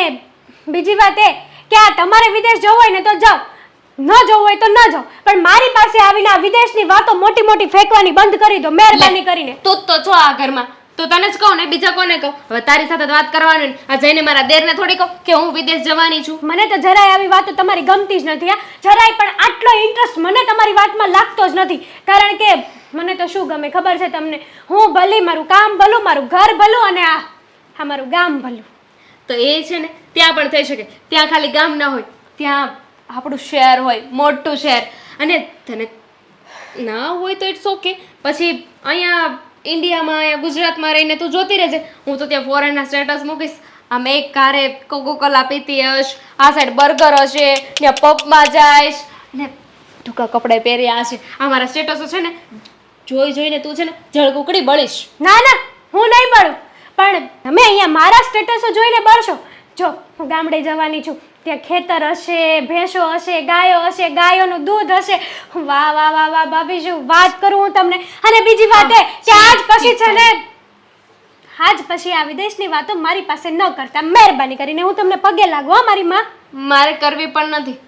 [SPEAKER 5] બીજી વાત એ કે આ તમારે વિદેશ જવું હોય ને તો જાઓ, ન જવું હોય તો ન જાઓ. પણ મારી પાસે આવીને આ વિદેશની વાતો મોટી મોટી ફેંકવાની બંધ કરી દો, મહેરબાની કરીને.
[SPEAKER 2] તું જ તો છો આ ઘરમાં, તો તને જ કહું ને, બીજા કોને કહું? હવે તારી સાથે વાત કરવાની ને આ જઈને મારા દેરને થોડી કહું કે હું વિદેશ જવાની છું.
[SPEAKER 5] મને તો જરાય આવી વાતો તમારી ગમતી જ નથી. જરાય પણ આટલો ઇન્ટરેસ્ટ મને તમારી વાતમાં લાગતો જ નથી. કારણ કે મને તો શું ગમે ખબર છે તમને? હું ભલી, મારું કામ ભલું, મારું ઘર ભલું અને આ મારું ગામ ભલું.
[SPEAKER 2] તો એ છે ને ત્યાં પણ થઈ શકે. ત્યાં ખાલી ગામ ના હોય, ત્યાં આપણું શહેર હોય, મોટું શહેર. અને તને ના હોય તો ઇટ્સ ઓકે. પછી અહીંયા ઇન્ડિયામાં, અહીંયા ગુજરાતમાં રહીને તું જોતી રહેજે. હું તો ત્યાં ફોરેનના સ્ટેટસ મૂકીશ. આમ એક કારે કોકોકોલા પીતી હશ, આ સાઈડ બર્ગર હશે, ત્યાં પબમાં જઈશ ને ટૂંકા કપડાં પહેર્યા હશે. આ મારા સ્ટેટસો છે ને જોઈ જોઈને તું છે ને જળકુકડી બળીશ.
[SPEAKER 5] ના ના, હું નહીં બળું. પણ તમે અહીંયા મારા સ્ટેટસો જોઈને બળશો. જો હું ગામડે જવાની છું, ત્યાં ખેતર હશે, ભેંસો હશે, ગાયો હશે, ગાયોનું દૂધ હશે. વાહ વાહ વાહ વાહ ભાભી, શું વાત કરું હું તમને. અને બીજી વાત એ કે આજ પછી છે ને, આજ પછી આ વિદેશની વાતો મારી પાસે ન કરતા, મહેરબાની કરીને. હું તમને પગે લાગુ હો મારી માં.
[SPEAKER 2] મારે કરવી પણ નથી.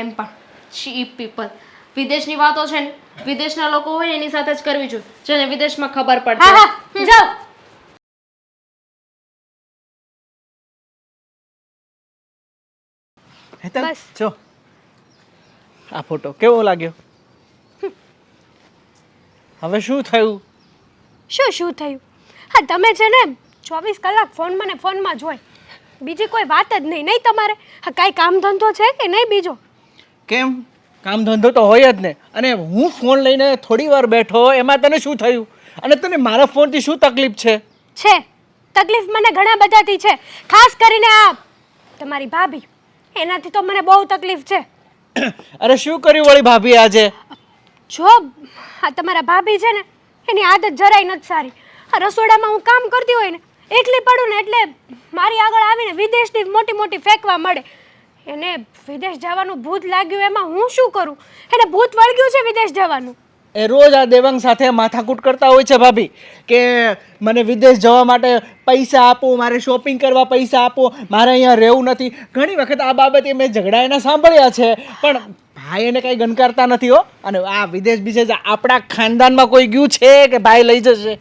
[SPEAKER 2] એમ પણ ચીપ પીપલ. વિદેશની વાતો છે ને વિદેશના લોકો હોય ને એની સાથે જ કરવી જોઈએ, જેને વિદેશમાં ખબર પડે.
[SPEAKER 5] હા હા, જાઓ.
[SPEAKER 6] હેતલ,
[SPEAKER 5] બસ.
[SPEAKER 6] જો આ ફોટો કેવો લાગ્યો? હવે શું થયું?
[SPEAKER 5] શું થયું? હા, તમે છે ને 24 કલાક ફોનમાં ને ફોનમાં જ હોય, બીજી કોઈ વાત જ નહીં તમારે. હા, કાંઈ કામ ધંધો છે કે નહીં બીજો?
[SPEAKER 6] કેમ, કામ ધંધો તો હોય જ ને. અને હું ફોન લઈને થોડી વાર બેઠો, એમાં તને શું થયું? અને તને મારા ફોનથી શું તકલીફ છે?
[SPEAKER 5] તકલીફ મને ઘણા બધાથી છે, ખાસ કરીને આ તમારી ભાભી, એનાથી તો મને બહુ તકલીફ છે.
[SPEAKER 6] અરે શું કર્યું વળી ભાભી આજે?
[SPEAKER 5] જો આ તમારા ભાભી છે ને, એની આદત જરાય નથી સારી. આ રસોડામાં હું કામ કરતી હોય ને, એકલી પડું ને એટલે મારી આગળ આવીને વિદેશની મોટી મોટી ફેંકવા મળે. એને વિદેશ જવાનું ભૂત લાગ્યું, એમાં હું શું કરું? એને ભૂત વળગ્યું છે વિદેશ જવાનું.
[SPEAKER 6] એ રોજ આ દેવાંગ સાથે માથાકૂટ કરતા હોય છે ભાભી, કે મને વિદેશ જવા માટે પૈસા આપો, મારે શોપિંગ કરવા પૈસા આપો, મારે અહીંયા રહેવું નથી. ઘણી વખત આ બાબતે મેં ઝઘડા એના સાંભળ્યા છે, પણ ભાઈ એને કંઈ ગણકારતા નથી હો. અને આ વિદેશ બીજે આપણા ખાનદાનમાં કોઈ ગયું છે કે ભાઈ લઈ જશે?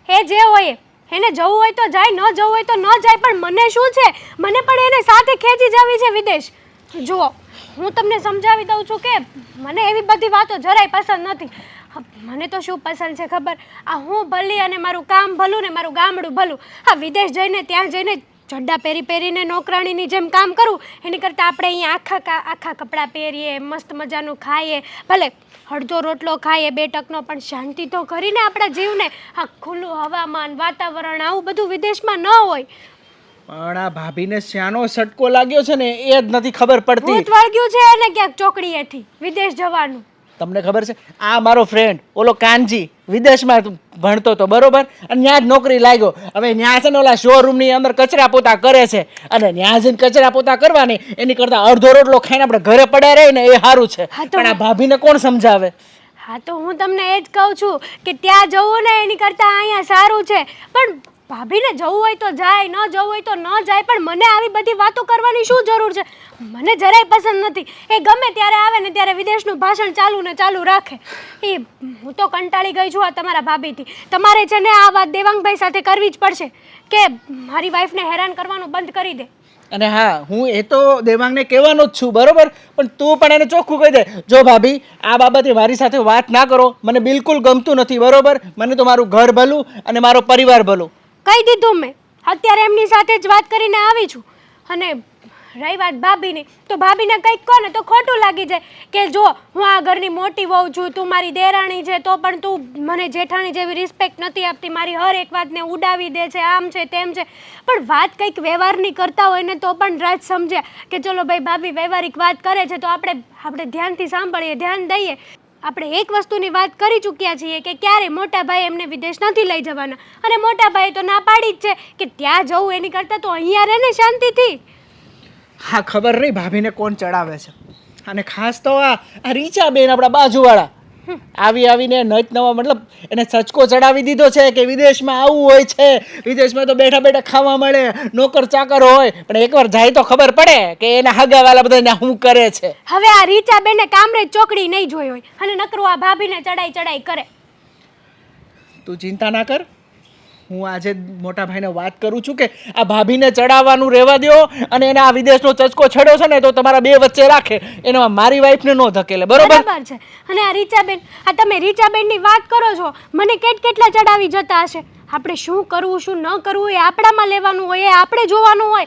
[SPEAKER 5] એ જે હોય એને જવું હોય તો જાય, ન જવું હોય તો ન જાય. પણ મને શું છે, મને પણ એને સાથે ખેંચી જવી છે વિદેશ. જુઓ, હું તમને સમજાવી દઉં છું કે મને એવી બધી વાતો જરાય પસંદ નથી. મને તો શું પસંદ છે ખબર? આ હું ભલી અને મારું કામ ભલું ને મારું ગામડું ભલું. આ વિદેશ જઈને ત્યાં જઈને ચડ્ડા પહેરીને નોકરાણીની જેમ કામ કરું એની કરતાં આપણે અહીંયા આખા કપડાં પહેરીએ, મસ્ત મજાનું ખાઈએ, ભલે અડધો રોટલો ખાઈએ, 2 ટકનો, પણ શાંતિ તો કરીને આપણા જીવને. આ ખુલ્લું હવામાન, વાતાવરણ, આવું બધું વિદેશમાં ન હોય.
[SPEAKER 6] પણ આ ભાભીને શ્યાનો સટકો લાગ્યો છે ને એ જ નથી ખબર પડતી.
[SPEAKER 5] ભૂત વળગ્યું છે એને ક્યાંક ચોકડીએથી વિદેશ જવાનું.
[SPEAKER 6] તમને ખબર છે, આ મારો ફ્રેન્ડ ઓલો કાનજી વિદેશમાં ભણતો હતો, બરોબર? અને ત્યાં જ નોકરી લાગ્યો. હવે ત્યાં છે ને ઓલા શોરૂમની અંદર કચરા પોતા કરે છે, અને ત્યાં જઈને કચરા પોતા કરવાની એની કરતાં અડધો રોટલો ખાઈને આપણે ઘરે પડ્યા રહીને એ સારું છે. પણ આ ભાભીને કોણ સમજાવે?
[SPEAKER 5] હા, તો હું તમને એ જ કહું છું કે ત્યાં જવું ને એની કરતાં અહીંયા સારું છે. પણ ભાભીને જવું હોય તો જાય, ન જવું હોય તો ન જાય. પણ મને આવી બધી વાતો કરવાની શું જરૂર છે? મને જરાય પસંદ નથી. એ ગમે ત્યારે આવે ને ત્યારે વિદેશનું ભાષણ ચાલુ ને ચાલુ રાખે. એ હું તો કંટાળી ગઈ છું આ તમારા ભાભીથી. તમારે છે ને આ વાત દેવાંગભાઈ સાથે કરવી જ પડશે કે મારી વાઈફને હેરાન કરવાનું બંધ કરી દે.
[SPEAKER 6] અને હા, હું એ તો દેવાંગને કહેવાનો જ છું, બરોબર? પણ તું પણ એને ચોખ્ખું કહી દે, જો ભાભી આ બાબતે મારી સાથે વાત ના કરો, મને બિલકુલ ગમતું નથી, બરોબર? મને તો મારું ઘર ભલું અને મારો પરિવાર ભલું.
[SPEAKER 5] કહી દીધું મેં. અત્યારે એમની સાથે જ વાત કરીને આવી છું. અને રહી વાત ભાભીની, તો ભાભીને કંઈક કહો ને તો ખોટું લાગી જાય કે જો હું આ ઘરની મોટી વહુ છું, તું મારી દેરાણી છે, તો પણ તું મને જેઠાણી જેવી રિસ્પેક્ટ નથી આપતી, મારી હર એક વાતને ઉડાવી દે છે, આમ છે તેમ છે. પણ વાત કંઈક વ્યવહારની કરતા હોય ને તો પણ રાજ સમજ્યા કે ચલો ભાઈ ભાભી વ્યવહારિક વાત કરે છે તો આપણે ધ્યાનથી સાંભળીએ, ધ્યાન દઈએ. આપણે એક વસ્તુની વાત કરી ચૂક્યા છીએ કે ક્યારે મોટા ભાઈ એમને વિદેશ નથી લઈ જવાના, અને મોટા ભાઈ તો ના પાડી જ છે કે ત્યાં જવું એની કરતાં તો અહીંયા રહે ને શાંતિથી.
[SPEAKER 6] હા, ખબર નહીં ભાભીને કોણ ચડાવે છે. અને ખાસ તો આ રીચાબેન આપણા બાજુવાળા આવીને નચ નવા મતલબ એને સચકો ચડાવી દીધો છે કે વિદેશમાં આવું હોય છે, વિદેશમાં તો બેઠા બેઠા ખાવા મળે, નોકર ચાકર હોય, પણ એકવાર જાય તો ખબર પડે કે એના હગાવાલા બધા શું કરે છે.
[SPEAKER 5] હવે આ રીચાબેનને કામરેજ ચોકડી નહીં જોઈ હોય અને નકરું આ ભાભીને ચડાઈ કરે.
[SPEAKER 6] તું ચિંતા ના કર, હું આજે મોટા ભાઈને વાત કરું છું કે આ ભાભીને ચડાવવાનું રહેવા દો, અને એને આ વિદેશનો ચચકો છેડ્યો છે ને તો તમારા બે વચ્ચે રાખે, એમાં મારી વાઈફને ન ધકેલે. બરોબર
[SPEAKER 5] છે. અને આ રીચાબેન, આ તમે રીચાબેનની વાત કરો છો, મને કેટલા ચડાવી જતા હશે. આપણે શું કરવું શું ન કરવું એ આપણામાં લેવાનું હોય, એ આપણે જોવાનું હોય.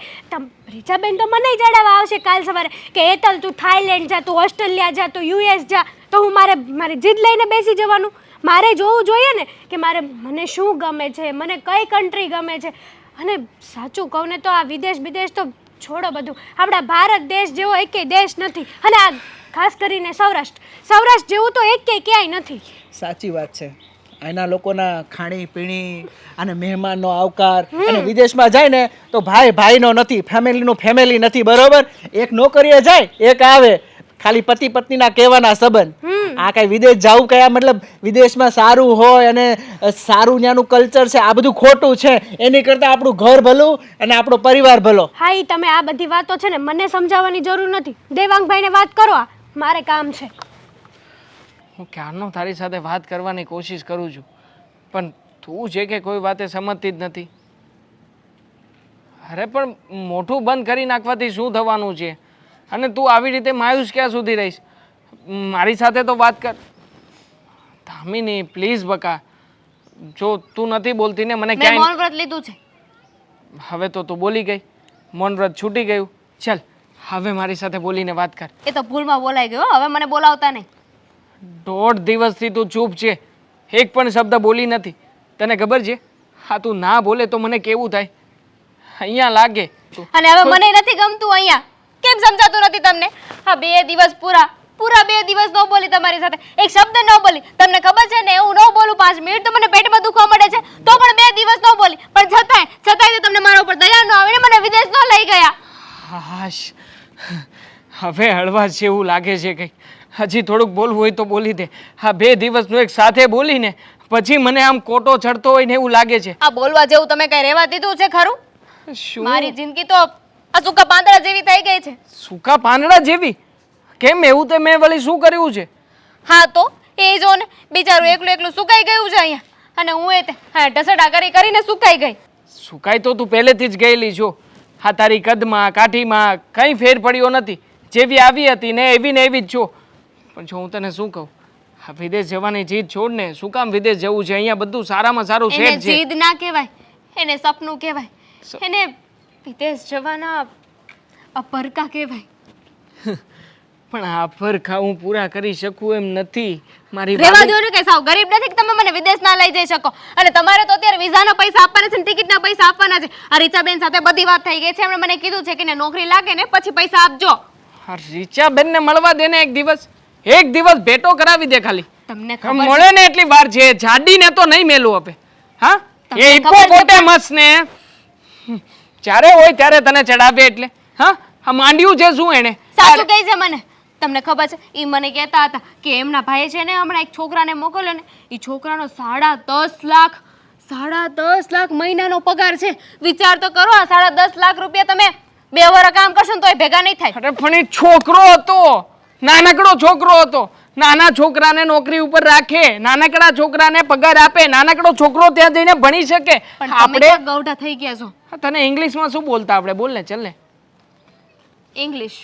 [SPEAKER 5] રીચાબેન તો મને ચડાવવા આવશે કાલ સવારે કે હેતલ તું થાઈલેન્ડ જા, તું ઓસ્ટ્રેલિયા જા, તું યુએસ જા, તો હું મારી જીદ લઈને બેસી જવાનું. મારે જોવું જોઈએ ને કે મને શું ગમે છે, મને કઈ કન્ટ્રી ગમે છે. અને સાચું કહું ને તો આ વિદેશ તો છોડો બધું, આપણા ભારત દેશ જેવો એકેય દેશ નથી. અને આ ખાસ કરીને સૌરાષ્ટ્ર જેવું તો એકેય ક્યાંય નથી.
[SPEAKER 6] સાચી વાત છે. એના લોકોના ખાણી પીણી અને મહેમાનનો આવકાર, અને વિદેશમાં જાય ને તો ભાઈનો નથી, ફેમિલી નથી. બરોબર, એક નોકરીએ જાય, એક આવે, ખાલી પતિ પત્નીના કહેવાના સંબંધ. આ કઈ વિદેશ જવું કયા મતલબ વિદેશમાં સારું હોય અને સારું ત્યાંનું કલ્ચર છે, આ બધું ખોટું છે. એની કરતાં આપણું ઘર ભલું અને આપણો પરિવાર ભલો.
[SPEAKER 5] હા, ઈ તમે આ બધી વાતો છે ને મને સમજાવવાની જરૂર નથી. દેવાંગભાઈને વાત કરો, આ મારે કામ છે.
[SPEAKER 1] હું ક્યારનો તારી સાથે વાત કરવાની કોશિશ કરું છું, પણ તું છે કે કોઈ વાતે સમજતી જ નથી. અરે પણ મોઢું બંધ કરી નાખવાથી શું થવાનું છે? અને તું આવી રીતે માયુસ ક્યાં સુધી રહીશ? મારી સાથે તો વાત કર. ધામીની પ્લીઝ બકા, જો તું નથી બોલતી ને મને
[SPEAKER 2] મેં
[SPEAKER 1] ક્યાંય.
[SPEAKER 2] મૌન વ્રત લીધું છે.
[SPEAKER 1] હવે તો તું બોલી ગઈ, મૌન વ્રત છૂટી ગયું. ચાલ હવે મારી સાથે બોલીને વાત કર.
[SPEAKER 2] એ તો ભૂલમાં બોલાઈ ગયો, હવે મને બોલાવતા નહીં.
[SPEAKER 1] 1.5 દિવસથી તું ચૂપ છે, એક પણ શબ્દ બોલી નથી. તને ખબર છે હા તું ના બોલે તો મને કેવું થાય? અહીંયા લાગે
[SPEAKER 2] અને હવે મને નથી ગમતું અહીંયા. કેમ સમજાતું નથી તમને? હા 2 દિવસ પૂરા 2 દિવસ ન બોલી તમારી સાથે, એક શબ્દ ન બોલી. તમને ખબર છે ને હું ન બોલું 5 મિનિટ તો મને પેટમાં દુખવા મળે છે, તો પણ 2 દિવસ ન બોલી. પણ છતાંય તમને મારા ઉપર દયા ન આવે ને મને વિદેશ ન લઈ ગયા.
[SPEAKER 1] હાશ, હવે હળવા જેવું લાગે છે કંઈક. હજી થોડુંક બોલવું હોય તો બોલી દે. હા 2 દિવસનું એક સાથે બોલીને પછી મને આમ કોટો ચડતો હોય ને એવું લાગે છે.
[SPEAKER 2] આ બોલવા જેવું તમે કઈ રહેવા દીધું છે ખરું?
[SPEAKER 1] શું?
[SPEAKER 2] મારી જિંદગી તો આ સૂકા પાંદડા જેવી થઈ ગઈ છે.
[SPEAKER 1] સૂકા પાંદડા જેવી? કેમ એવું? તે મેં વળી શું કર્યું છે?
[SPEAKER 2] હા તો એ જો ને બિચારું એકલું સુકાઈ ગયું છે અહીંયા, અને હું ઢસડા કરીને સુકાઈ ગઈ.
[SPEAKER 1] સુકાઈ તો તું પહેલેથી જ ગયેલી છો. હા તારી કદમાં કાઠીમાં કંઈ ફેર પડ્યો નથી. જેવી આવી હતી ને એવી જ છો. પણ જો હું તને શું કહું, હા વિદેશ જવાની જીદ છોડ ને. શું કામ વિદેશ જવું છે? અહીંયા બધું સારામાં સારું
[SPEAKER 2] એને
[SPEAKER 1] સેટ છે.
[SPEAKER 2] જીદ ના કહેવાય, એને સપનું કહેવાય. એને વિદેશ જવાના અપરકા કહેવાય.
[SPEAKER 1] પણ આ ફરખા હું પૂરા કરી શકું એમ નથી. મારી
[SPEAKER 2] રેવા
[SPEAKER 1] ભાભી-
[SPEAKER 2] દો ને, કે સાવ ગરીબ નથી કે તમે મને વિદેશ ના લઈ જઈ શકો. અને તમારે તો અત્યારે વિઝાના પૈસા આપવાના છે ને ટિકિટના પૈસા આપવાના છે. આ રીચાબેન સાથે બધી વાત થઈ ગઈ છે. એમણે મને કીધું છે કે એને નોકરી લાગે ને પછી પૈસા આપજો.
[SPEAKER 1] આ રીચાબેનને મળવા દે ને એક દિવસ ભેટો કરાવી દે ખાલી.
[SPEAKER 2] તમને ખબર છે?
[SPEAKER 1] મળે ને એટલી વાર છે. જાડીને તો નહીં મેલું આપે. હા
[SPEAKER 2] તમને
[SPEAKER 1] એ
[SPEAKER 2] ખબર છે
[SPEAKER 1] હિપ્પોપોટેમસ ને જ્યારે હોય ત્યારે તને ચડાવે એટલે. હા આ માંડ્યું છે શું એને?
[SPEAKER 2] સાચું કહે છે મને. તમને ખબર છે એ મને કહેતા હતા કે એમના ભાઈએ છે ને હમણાં એક છોકરાને મોકલ્યો ને, એ છોકરાનો 10.5 લાખ મહિનાનો પગાર છે. વિચાર તો કરો, આ 10.5 લાખ રૂપિયા તમે 2 વર્ષ કામ કરશો ને તોય ભેગા નહીં થાય.
[SPEAKER 1] અરે પણ એ છોકરો હતો, નાનકડો છોકરો હતો. નાના છોકરાને નોકરી ઉપર રાખે, નાનકડા છોકરાને પગાર આપે, નાનકડો છોકરો ત્યાં જઈને ભણી શકે.
[SPEAKER 2] પણ તમે ક્યાં ગૌઢા થઈ ગયા છો?
[SPEAKER 1] તને ઇંગ્લિશમાં શું બોલતા આપણે? બોલ ને, ચાલ ને.
[SPEAKER 2] ઇંગ્લિશ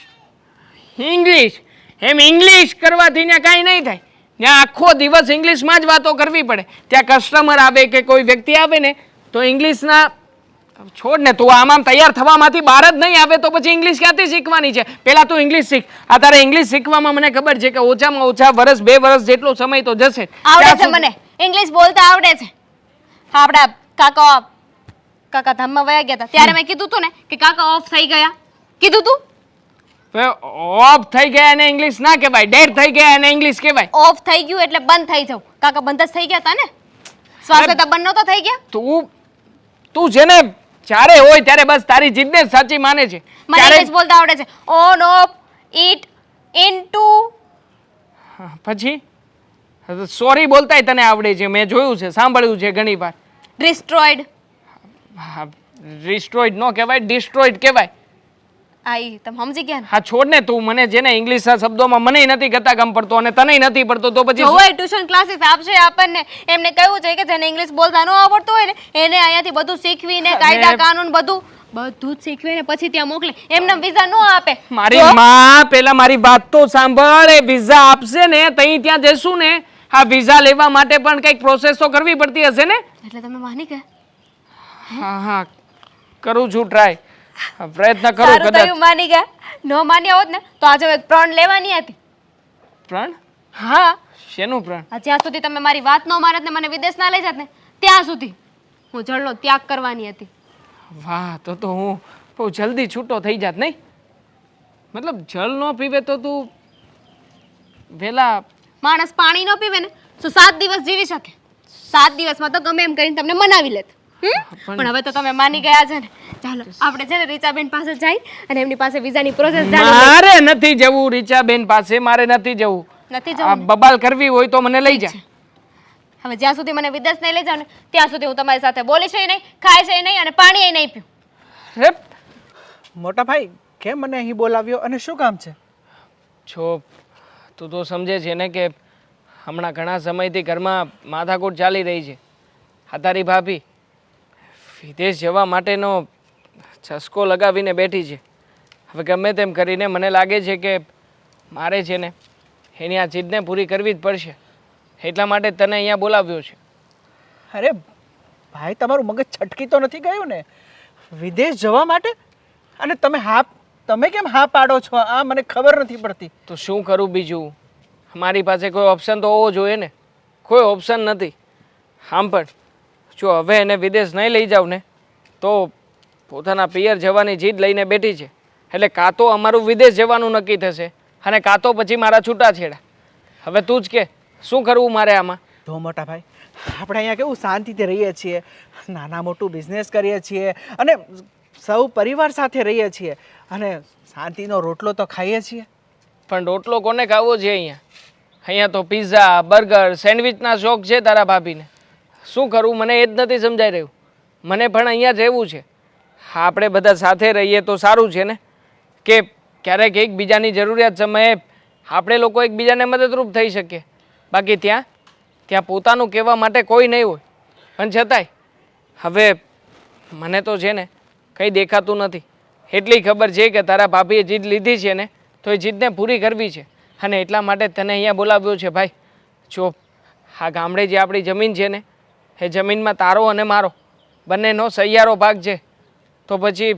[SPEAKER 1] ઇંગ્લિશ એમ ઇંગ્લિશ કરવાથી ત્યાં કાંઈ નહીં થાય. ત્યાં આખો દિવસ ઇંગ્લિશમાં જ વાતો કરવી પડે. ત્યાં કસ્ટમર આવે કે કોઈ વ્યક્તિ આવે ને તો ઇંગ્લિશના છોડ ને, તું આમ તૈયાર થવામાંથી બહાર જ નહીં આવે તો પછી ઇંગ્લિશ ક્યાંથી શીખવાની છે? પહેલા તું ઇંગ્લિશ શીખ. આ તારે ઇંગ્લિશ શીખવામાં મને ખબર છે કે ઓછામાં ઓછા વર્ષ 2 વર્ષ જેટલો સમય તો જશે.
[SPEAKER 2] આવડે છે મને ઇંગ્લિશ બોલતા આવડે છે. આપડા કાકા ધામમાં વયા ગયા હતા ત્યારે મેં કીધું તું ને કે કાકા ઓફ થઈ ગયા, કીધું તું.
[SPEAKER 1] ઓફ થઈ ગયા એને ઇંગ્લિશ ના કહેવાય, ડેડ થઈ ગયા એને ઇંગ્લિશ કહેવાય.
[SPEAKER 2] ઓફ થઈ ગયું એટલે બંધ થઈ જાવ. કાકા બંધ જ થઈ ગયા હતા ને, શ્વાસ લેતા બંધ નહોતા થઈ ગયા.
[SPEAKER 1] તું છે ને જ્યારે હોય ત્યારે બસ તારી જીદને જ સાચી માને છે.
[SPEAKER 2] મને ઇંગ્લિશ બોલતા આવડે છે. On of it into.
[SPEAKER 1] પછી સોરી બોલતાય તને આવડે છે, મેં જોયું છે, સાંભળ્યું છે ઘણી વાર.
[SPEAKER 2] ડિસ્ટ્રોયડ.
[SPEAKER 1] રિસ્ટ્રોઈડ નો કહેવાય, ડિસ્ટ્રોઈડ કહેવાય.
[SPEAKER 2] આઈ તમે સમજી ગયા ને?
[SPEAKER 1] હા છોડ ને, તું મને છે ને ઇંગ્લિશના શબ્દોમાં મને નથી ગતા ગમ પડતો અને તને નથી પડતો તો પછી
[SPEAKER 2] જોવે ટ્યુશન ક્લાસીસ આપશે આપણને. એમને કહ્યું છે કે જેને ઇંગ્લિશ બોલતા ન આવડતું હોય ને એને અહીંયાથી બધું શીખવીને કાયદા કાનૂન બધું જ શીખવીને પછી ત્યાં મોકલે. એમને વિઝા ન આપે.
[SPEAKER 1] મારી માં પેલા મારી વાત તો સાંભળ. એ વિઝા આપશે ને તઈ ત્યાં જઈશું ને, આ વિઝા લેવા માટે પણ કંઈક પ્રોસેસ તો કરવી પડતી હશે ને?
[SPEAKER 2] એટલે તમે માની ગયા?
[SPEAKER 1] હા કરું છું ટ્રાય, પ્રયત્ન કરું.
[SPEAKER 2] સારું
[SPEAKER 1] કદાચ
[SPEAKER 2] થયું માની ગયા. ન માન્યા હોત ને તો આજે એક પ્રણ લેવાની હતી.
[SPEAKER 1] પ્રણ?
[SPEAKER 2] હા,
[SPEAKER 1] શેનું પ્રણ?
[SPEAKER 2] જ્યાં સુધી તમે મારી વાત ન માનત ને મને વિદેશ ના લઈ જાત ને ત્યાં સુધી હું જળનો ત્યાગ કરવાની હતી.
[SPEAKER 1] વાહ, તો હું બહુ જલ્દી છૂટો થઈ જાત નહીં? મતલબ જળ ન પીવે તો તું વેલા
[SPEAKER 2] માણસ પાણી ન પીવે ને તો 7 દિવસ જીવી શકે. 7 દિવસમાં તો ગમે એમ કરીને તમને મનાવી લેત. પણ હવે તો તમે માની ગયા છે ને. ચાલો આપણે છે ને રીચાબેન પાસે જઈ અને એમની પાસે વિઝાની પ્રોસેસ જાણી.
[SPEAKER 1] મારે નથી જવું રીચાબેન પાસે, મારે નથી જવું.
[SPEAKER 2] નથી
[SPEAKER 1] આ
[SPEAKER 2] જવું.
[SPEAKER 1] બબાલ કરવી હોય તો મને લઈ જા.
[SPEAKER 2] હવે જ્યાં સુધી મને વિદેશ નહીં લઈ જાવ ને ત્યાં સુધી હું તમારી સાથે બોલીશ નહીં, ખાઈશ નહીં અને પાણી નહીં પીવું.
[SPEAKER 1] રે
[SPEAKER 6] મોટા ભાઈ કેમ મને અહીં બોલાવ્યો અને શું કામ છે?
[SPEAKER 1] છો તું તો સમજે છે ને કે હમણાં ઘણા સમયથી ઘરમાં માથાકૂટ ચાલી રહી છે. આ તારી ભાભી વિદેશ જવા માટેનો ચસ્કો લગાવીને બેઠી છે. હવે ગમે તેમ કરીને મને લાગે છે કે મારે છે ને એની આ જીદને પૂરી કરવી જ પડશે. એટલા માટે તને અહીંયા બોલાવ્યો છે.
[SPEAKER 6] અરે ભાઈ તમારું મગજ છટકી તો નથી ગયું ને વિદેશ જવા માટે? અને તમે કેમ હા પાડો છો? આ મને ખબર નથી પડતી.
[SPEAKER 1] તો શું કરું બીજું? મારી પાસે કોઈ ઓપ્શન તો હોવો જોઈએ ને. કોઈ ઓપ્શન નથી. આમ પણ જો હવે એને વિદેશ નહીં લઈ જાવ ને તો પોતાના પિયર જવાની જીદ લઈને બેઠી છે. એટલે કાં તો અમારું વિદેશ જવાનું નક્કી થશે અને કાં તો પછી મારા છૂટાછેડા. હવે તું જ કે શું કરવું મારે આમાં?
[SPEAKER 6] જો મોટા ભાઈ આપણે અહીંયા કેવું શાંતિથી રહીએ છીએ, નાના મોટું બિઝનેસ કરીએ છીએ અને સૌ પરિવાર સાથે રહીએ છીએ અને શાંતિનો રોટલો તો ખાઈએ છીએ.
[SPEAKER 1] પણ રોટલો કોને ખાવો છે અહીંયા? અહીંયા તો પિઝા બર્ગર સેન્ડવિચના શોખ છે તારા ભાભીને. શું કરવું મને એ જ નથી સમજાઈ રહ્યું. મને પણ અહીંયા જ રહેવું છે. આપણે બધા સાથે રહીએ તો સારું છે ને, કે ક્યારેક એકબીજાની જરૂરિયાત સમયે આપણે લોકો એકબીજાને મદદરૂપ થઈ શકીએ. બાકી ત્યાં પોતાનું કહેવા માટે કોઈ નહીં હોય. પણ છતાંય હવે મને તો છે ને કંઈ દેખાતું નથી. એટલી ખબર છે કે તારા ભાભીએ જીદ લીધી છે ને તો એ જીદને પૂરી કરવી છે અને એટલા માટે તને અહીંયા બોલાવ્યો છે. ભાઈ જો આ ગામડે જે આપણી જમીન છે ને એ જમીનમાં તારો અને મારો બંનેનો સહિયારો ભાગ છે. તો પછી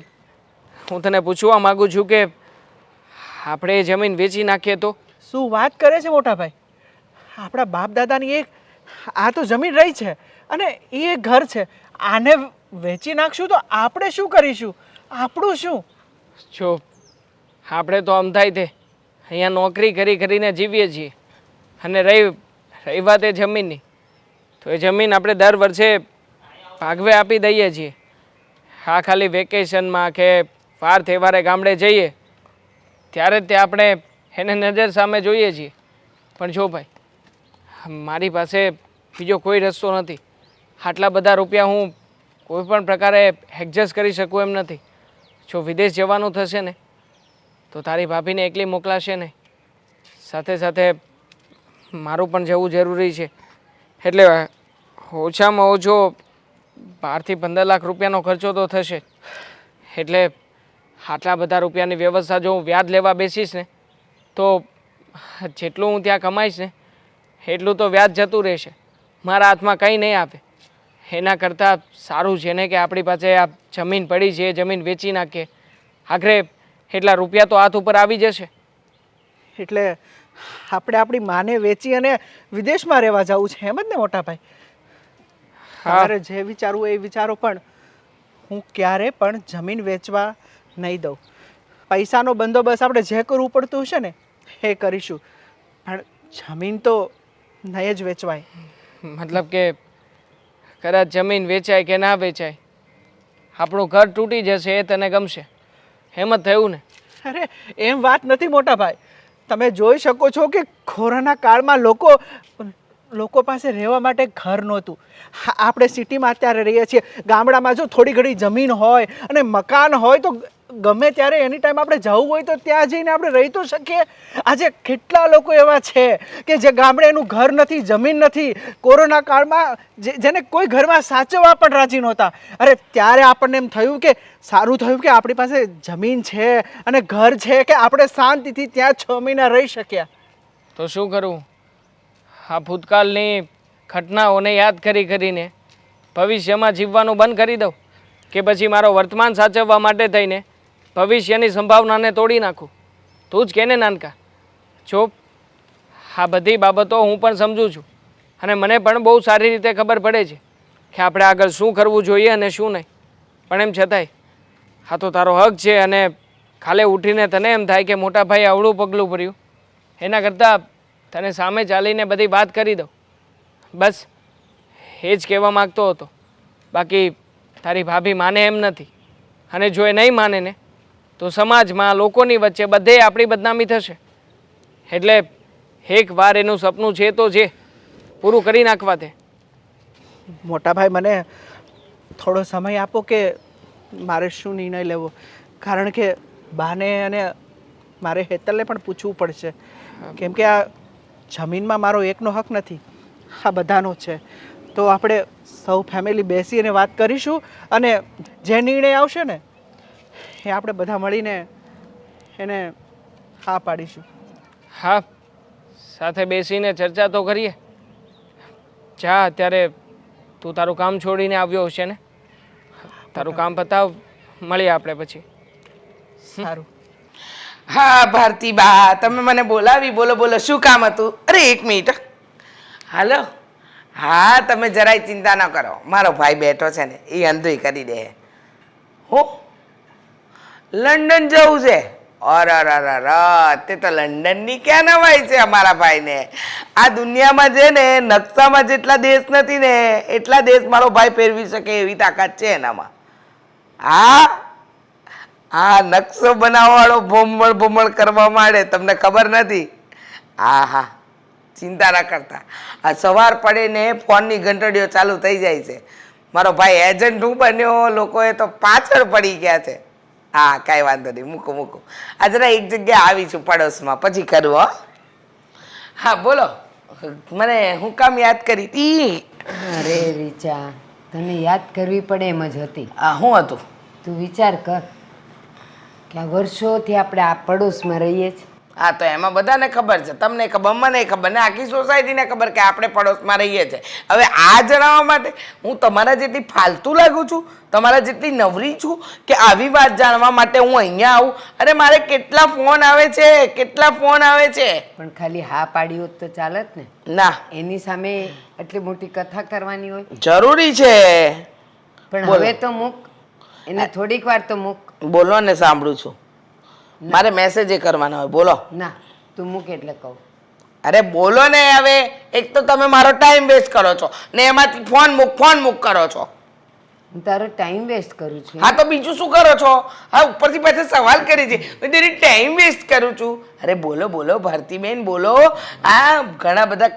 [SPEAKER 1] હું તને પૂછવા માગું છું કે આપણે એ જમીન વેચી નાખીએ તો?
[SPEAKER 6] શું વાત કરે છે મોટા ભાઈ? આપણા બાપ દાદાની આ તો જમીન રહી છે અને એ એક ઘર છે. આને વેચી નાખશું તો આપણે શું કરીશું? આપણું શું?
[SPEAKER 1] જો આપણે તો આમ થાય તે અહીંયા નોકરી કરીને જીવીએ છીએ અને રહી વાત એ જમીનની તો એ જમીન આપણે દર વર્ષે ભાગવે આપી દઈએ છીએ. હા ખાલી વેકેશનમાં કે વાર તહેવારે ગામડે જઈએ ત્યારે જ તે આપણે એને નજર સામે જોઈએ છીએ. પણ જો ભાઈ મારી પાસે બીજો કોઈ રસ્તો નથી. આટલા બધા રૂપિયા હું કોઈ પણ પ્રકારે એડજસ્ટ કરી શકું એમ નથી. જો વિદેશ જવાનું થશે ને તો તારી ભાભીને એકલી મોકલાશે નહીં, સાથે સાથે મારું પણ જવું જરૂરી છે. એટલે ઓછામાં ઓછો 12 થી 15 લાખ રૂપિયાનો ખર્ચો તો થશે. એટલે આટલા બધા રૂપિયાની વ્યવસ્થા જો હું વ્યાજ લેવા બેસીશ ને તો જેટલું હું ત્યાં કમાઈશ ને એટલું તો વ્યાજ જતું રહેશે. મારા હાથમાં કંઈ નહીં આવે. એના કરતાં સારું છે ને કે આપણી પાસે આ જમીન પડી છે એ જમીન વેચી નાખીએ. આખરે એટલા રૂપિયા તો હાથ ઉપર આવી જશે.
[SPEAKER 6] એટલે આપણે આપણી માને વેચી અને વિદેશમાં રહેવા જવું છે એમ જ ને મોટા ભાઈ? તમારે જે વિચારવું એ વિચારો, પણ હું ક્યારે પણ જમીન વેચવા નહીં દઉં. પૈસાનો બંદોબસ્ત આપણે જે કરવું પડતું હશે ને એ કરીશું, પણ જમીન તો નહીં જ વેચવાય.
[SPEAKER 1] મતલબ કે કદાચ જમીન વેચાય કે ના વેચાય, આપણું ઘર તૂટી જશે એ તને ગમશે? એમ જ થયું ને?
[SPEAKER 6] અરે એમ વાત નથી મોટા ભાઈ. તમે જોઈ શકો છો કે કોરોના કાળમાં લોકો પાસે રહેવા માટે ઘર નહોતું. આપણે સિટીમાં અત્યારે રહીએ છીએ. ગામડામાં જો થોડી ઘણી જમીન હોય અને મકાન હોય તો ગમે ત્યારે એની ટાઈમ આપણે જવું હોય તો ત્યાં જઈને આપણે રહી તો શકીએ. આજે કેટલા લોકો એવા છે કે જે ગામડે એનું ઘર નથી, જમીન નથી. કોરોના કાળમાં જેને કોઈ ઘરમાં સાચવવા પણ રાજી નહોતા. અરે ત્યારે આપણને એમ થયું કે સારું થયું કે આપણી પાસે જમીન છે અને ઘર છે કે આપણે શાંતિથી ત્યાં 6 મહિના રહી શક્યા.
[SPEAKER 1] તો શું કરવું? આ ભૂતકાળની ઘટનાઓને યાદ કરીને ભવિષ્યમાં જીવવાનું બંધ કરી દઉં, કે પછી મારો વર્તમાન સાચવવા માટે થઈને ભવિષ્યની સંભાવનાને તોડી નાખું? તું જ કે ને નાનકા. જો આ બધી બાબતો હું પણ સમજું છું અને મને પણ બહુ સારી રીતે ખબર પડે છે કે આપણે આગળ શું કરવું જોઈએ અને શું નહીં. પણ એમ છતાંય આ તો તારો હક છે અને કાલે ઉઠીને તને એમ થાય કે મોટા ભાઈ આવડું પગલું ભર્યું, એના કરતાં તને સામે ચાલીને બધી વાત કરી દઉં. બસ એ જ કહેવા માગતો હતો. બાકી તારી ભાભી માને એમ નથી, અને જો એ નહીં માને ને તો સમાજમાં લોકોની વચ્ચે બધે આપણી બદનામી થશે. એટલે એક વાર એનું સપનું છે તો જે પૂરું કરી નાખવા દે.
[SPEAKER 6] મોટા ભાઈ મને થોડો સમય આપો કે મારે શું નિર્ણય લેવો, કારણ કે બાને અને મારે હેતલને પણ પૂછવું પડશે. કેમ કે આ જમીનમાં મારો એકનો હક નથી, આ બધાનો છે. તો આપણે સૌ ફેમિલી બેસીને વાત કરીશું અને જે નિર્ણય આવશે ને એ આપણે બધા મળીને એને હા પાડીશું.
[SPEAKER 1] હા, સાથે બેસીને ચર્ચા તો કરીએ. જા, અત્યારે તું તારું કામ છોડીને આવ્યો હશે ને? તારું કામ પતાવ, મળીએ આપણે પછી.
[SPEAKER 6] સારું.
[SPEAKER 3] હા ભારતી બા, તમે મને બોલાવી. બોલો બોલો, શું કામ હતું? અરે 1 મિનિટ. હાલો. હા, તમે જરાય ચિંતા ન કરો. મારો ભાઈ બેઠો છે ને, એ અંધુય કરી દે. હો, લંડન જવું છે? અરે તે તો લંડનની ક્યાં નવાઈ છે અમારા ભાઈને. આ દુનિયામાં છે ને નકશામાં જેટલા દેશ નથી ને એટલા દેશ મારો ભાઈ ફેરવી શકે એવી તાકાત છે એનામાં. હા, નકશો બનાવવાવાળો ભોમળ કરવા માંડે, તમને ખબર નથી? હા, ચિંતા ના કરતા. આ સવાર પડે ને ફોનની ઘંટડીઓ ચાલુ થઈ જાય છે. મારો ભાઈ એજન્ટ હું બન્યો, લોકોએ તો પાછળ પડી ગયા છે. હા, કાંઈ વાંધો નહીં, મૂકો. આ જરા એક જગ્યાએ આવી છું પડોશમાં, પછી કરું. હો, હા બોલો. મને હું કામ યાદ કરી હતી?
[SPEAKER 4] અરે રીચા, તને યાદ કરવી પડે એમ જ હતી.
[SPEAKER 3] શું હતું?
[SPEAKER 4] તું વિચાર કર કે આ વર્ષોથી આપણે આ પડોશમાં રહીએ છીએ.
[SPEAKER 3] હા, તો એમાં બધાને ખબર છે, તમને ખબર, મને ખબર ને આખી સોસાયટીને ખબર કે આપણે પડોશમાં રહીએ છીએ. હવે આ જણાવવા માટે હું તમારા જેટલી ફાલતુ લાગુ છું, તમારા જેટલી નવરી છું કે આવી વાત જાણવા માટે હું અહીંયા આવું? અરે મારે કેટલા ફોન આવે છે.
[SPEAKER 4] પણ ખાલી હા પાડી હોત તો ચાલત ને.
[SPEAKER 3] ના,
[SPEAKER 4] એની સામે એટલી મોટી કથા કરવાની હોય?
[SPEAKER 3] જરૂરી છે.
[SPEAKER 4] પણ
[SPEAKER 3] બોલો.
[SPEAKER 4] હવે તો મૂક એને, થોડીક વાર તો મૂક.
[SPEAKER 3] બોલો ને, સાંભળું છું. મારે મેસેજ કરવાનો હોય. બોલો.
[SPEAKER 4] ના, તું મૂક એટલે કહું.
[SPEAKER 3] અરે બોલો ને. હવે એક તો તમે મારો ટાઈમ વેસ્ટ કરો છો ને એમાંથી ફોન મૂક કરો છો.
[SPEAKER 4] હું તારો ટાઈમ વેસ્ટ કરું છું?
[SPEAKER 3] હા, તો બીજું શું કરો છો? હા, ઉપરથી પાછા સવાલ કરી છે, તેની ટાઈમ વેસ્ટ કરું છું. અરે બોલો ભારતીબેન, બોલો. હા, ઘણા બધા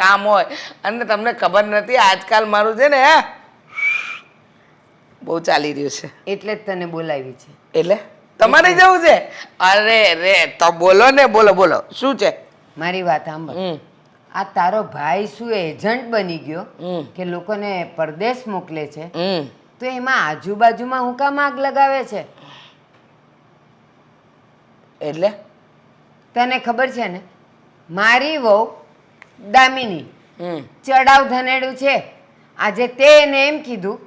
[SPEAKER 3] કામ હોય અને તમને ખબર નથી આજકાલ મારું છે ને બહુ ચાલી રહ્યું છે.
[SPEAKER 4] એટલે જ તને બોલાવી છે.
[SPEAKER 3] એટલે તમારે જવું છે? અરે તો બોલો ને, બોલો શું છે?
[SPEAKER 4] મારી વાત સાંભળ. આ તારો ભાઈ શું એજન્ટ બની ગયો કે લોકોને પરદેશ મોકલે છે? તો એમાં આજુબાજુમાં હું કામ આગ લગાવે છે?
[SPEAKER 3] એટલે
[SPEAKER 4] તને ખબર છે ને, મારી વહુ દામિની ચડાવ ધનેડું છે આજે તે એને એમ કીધું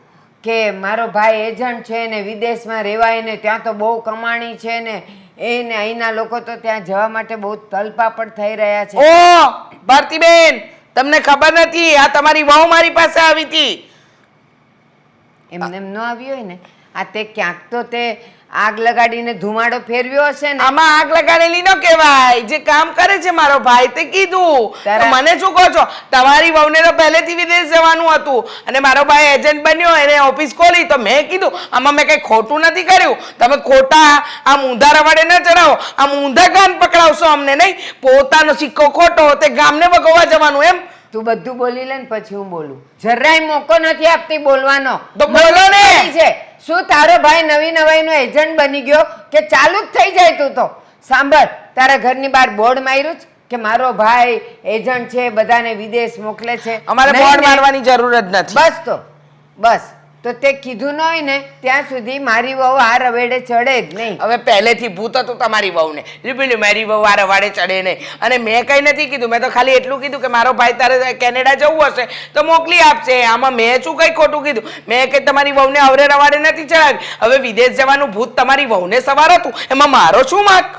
[SPEAKER 4] કે મારો ભાઈ એજન્ટ છે ને વિદેશમાં રહેવાય ને ત્યાં તો બહુ કમાણી છે ને એને અહીંના લોકો તો ત્યાં જવા માટે બહુ તલપાપડ થઈ રહ્યા છે.
[SPEAKER 3] ઓ ભારતીબેન, તમને ખબર નથી, આ તમારી વહુ મારી પાસે આવી હતી.
[SPEAKER 4] એમને એમ ન આવી હોય ને, આ તે ક્યાંક તો તે આગ લગાડીને ધુમાડો ફેરવ્યો હશે ને.
[SPEAKER 3] આમાં આગ લગાડેલી ન કહેવાય, જે કામ કરે છે મારો ભાઈ તે કીધું. તો મને શું કહો છો? તમારી વહુને તો પહેલેથી વિદેશ જવાનું હતું અને મારો ભાઈ એજન્ટ બન્યો, એને ઓફિસ ખોલી, તો મેં કીધું આમાં મેં કઈ ખોટું નથી કર્યું. તમે ખોટા આમ ઊંધા રવાડે ન ચડાવો, આમ ઊંધા કાન પકડાવશો અમને નહીં. પોતાનો સિક્કો ખોટો તે ગામને ભગવવા જવાનું એમ.
[SPEAKER 4] તું બધું બોલી લે ને પછી હું બોલું. જરાય મોકો નથી આપતી બોલવાનો.
[SPEAKER 3] તો બોલો ને.
[SPEAKER 4] છે શું તારો ભાઈ નવી નવાઈનો એજન્ટ બની ગયો કે ચાલુ જ થઈ જાય? તું તો સાંભળ, તારા ઘરની બહાર બોર્ડ માર્યું છે કે મારો ભાઈ એજન્ટ છે, બધાને વિદેશ મોકલે છે.
[SPEAKER 3] અમારે
[SPEAKER 4] નહીં
[SPEAKER 3] બોર્ડ
[SPEAKER 4] ને?
[SPEAKER 3] મારવાની જરૂર જ નથી.
[SPEAKER 4] બસ તો બસ તો તે કીધું ન હોય ને ત્યાં સુધી મારી વહુ આ રવેડે ચડે જ નહીં.
[SPEAKER 3] હવે પહેલેથી ભૂત હતું તમારી વહુને, પેલું મારી વહુ આ રવાડે ચડે નહીં. અને મેં કઈ નથી કીધું, મેં તો ખાલી એટલું કીધું કે મારો ભાઈ તારે કેનેડા જવું હશે તો મોકલી આપશે. આમાં મેં શું કઈ ખોટું કીધું? મેં કઈ તમારી વહુને અવરે રવાડે નથી ચડાવી. હવે વિદેશ જવાનું ભૂત તમારી વહુને સવાર હતું, એમાં મારો શું વાંક?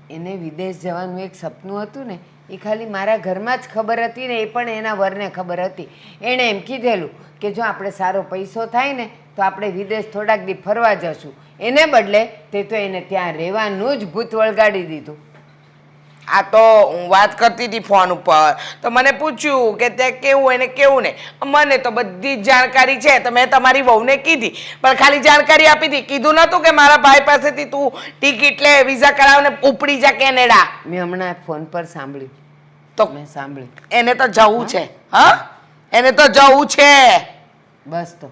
[SPEAKER 4] એને વિદેશ જવાનું એક સપનું હતું ને, એ ખાલી મારા ઘરમાં જ ખબર હતી ને, એ પણ એના વરને ખબર હતી. એણે એમ કીધેલું કે જો આપણે સારો પૈસો થાય ને તો આપણે વિદેશ થોડાક દી ફરવા જશું. એને બદલે તે તો એને ત્યાં રહેવાનું જ ભૂત વળગાડી દીધું.
[SPEAKER 3] આ તો હું વાત કરતી હતી ફોન ઉપર, તો મને પૂછ્યું કે તે કેવું એને કેવું ને. મને તો બધી જ જાણકારી છે, તો મેં તમારી વહુને કીધી, પણ ખાલી જાણકારી આપી હતી. કીધું નતું કે મારા ભાઈ પાસેથી તું ટિકિટ લે, વિઝા કરાવને ઉપડી જા કેનેડા.
[SPEAKER 4] મેં હમણાં ફોન પર સાંભળ્યું,
[SPEAKER 3] તો
[SPEAKER 4] મેં સાંભળ્યું.
[SPEAKER 3] એને તો જવું છે. હા, એને તો જવું છે.
[SPEAKER 4] બસ તો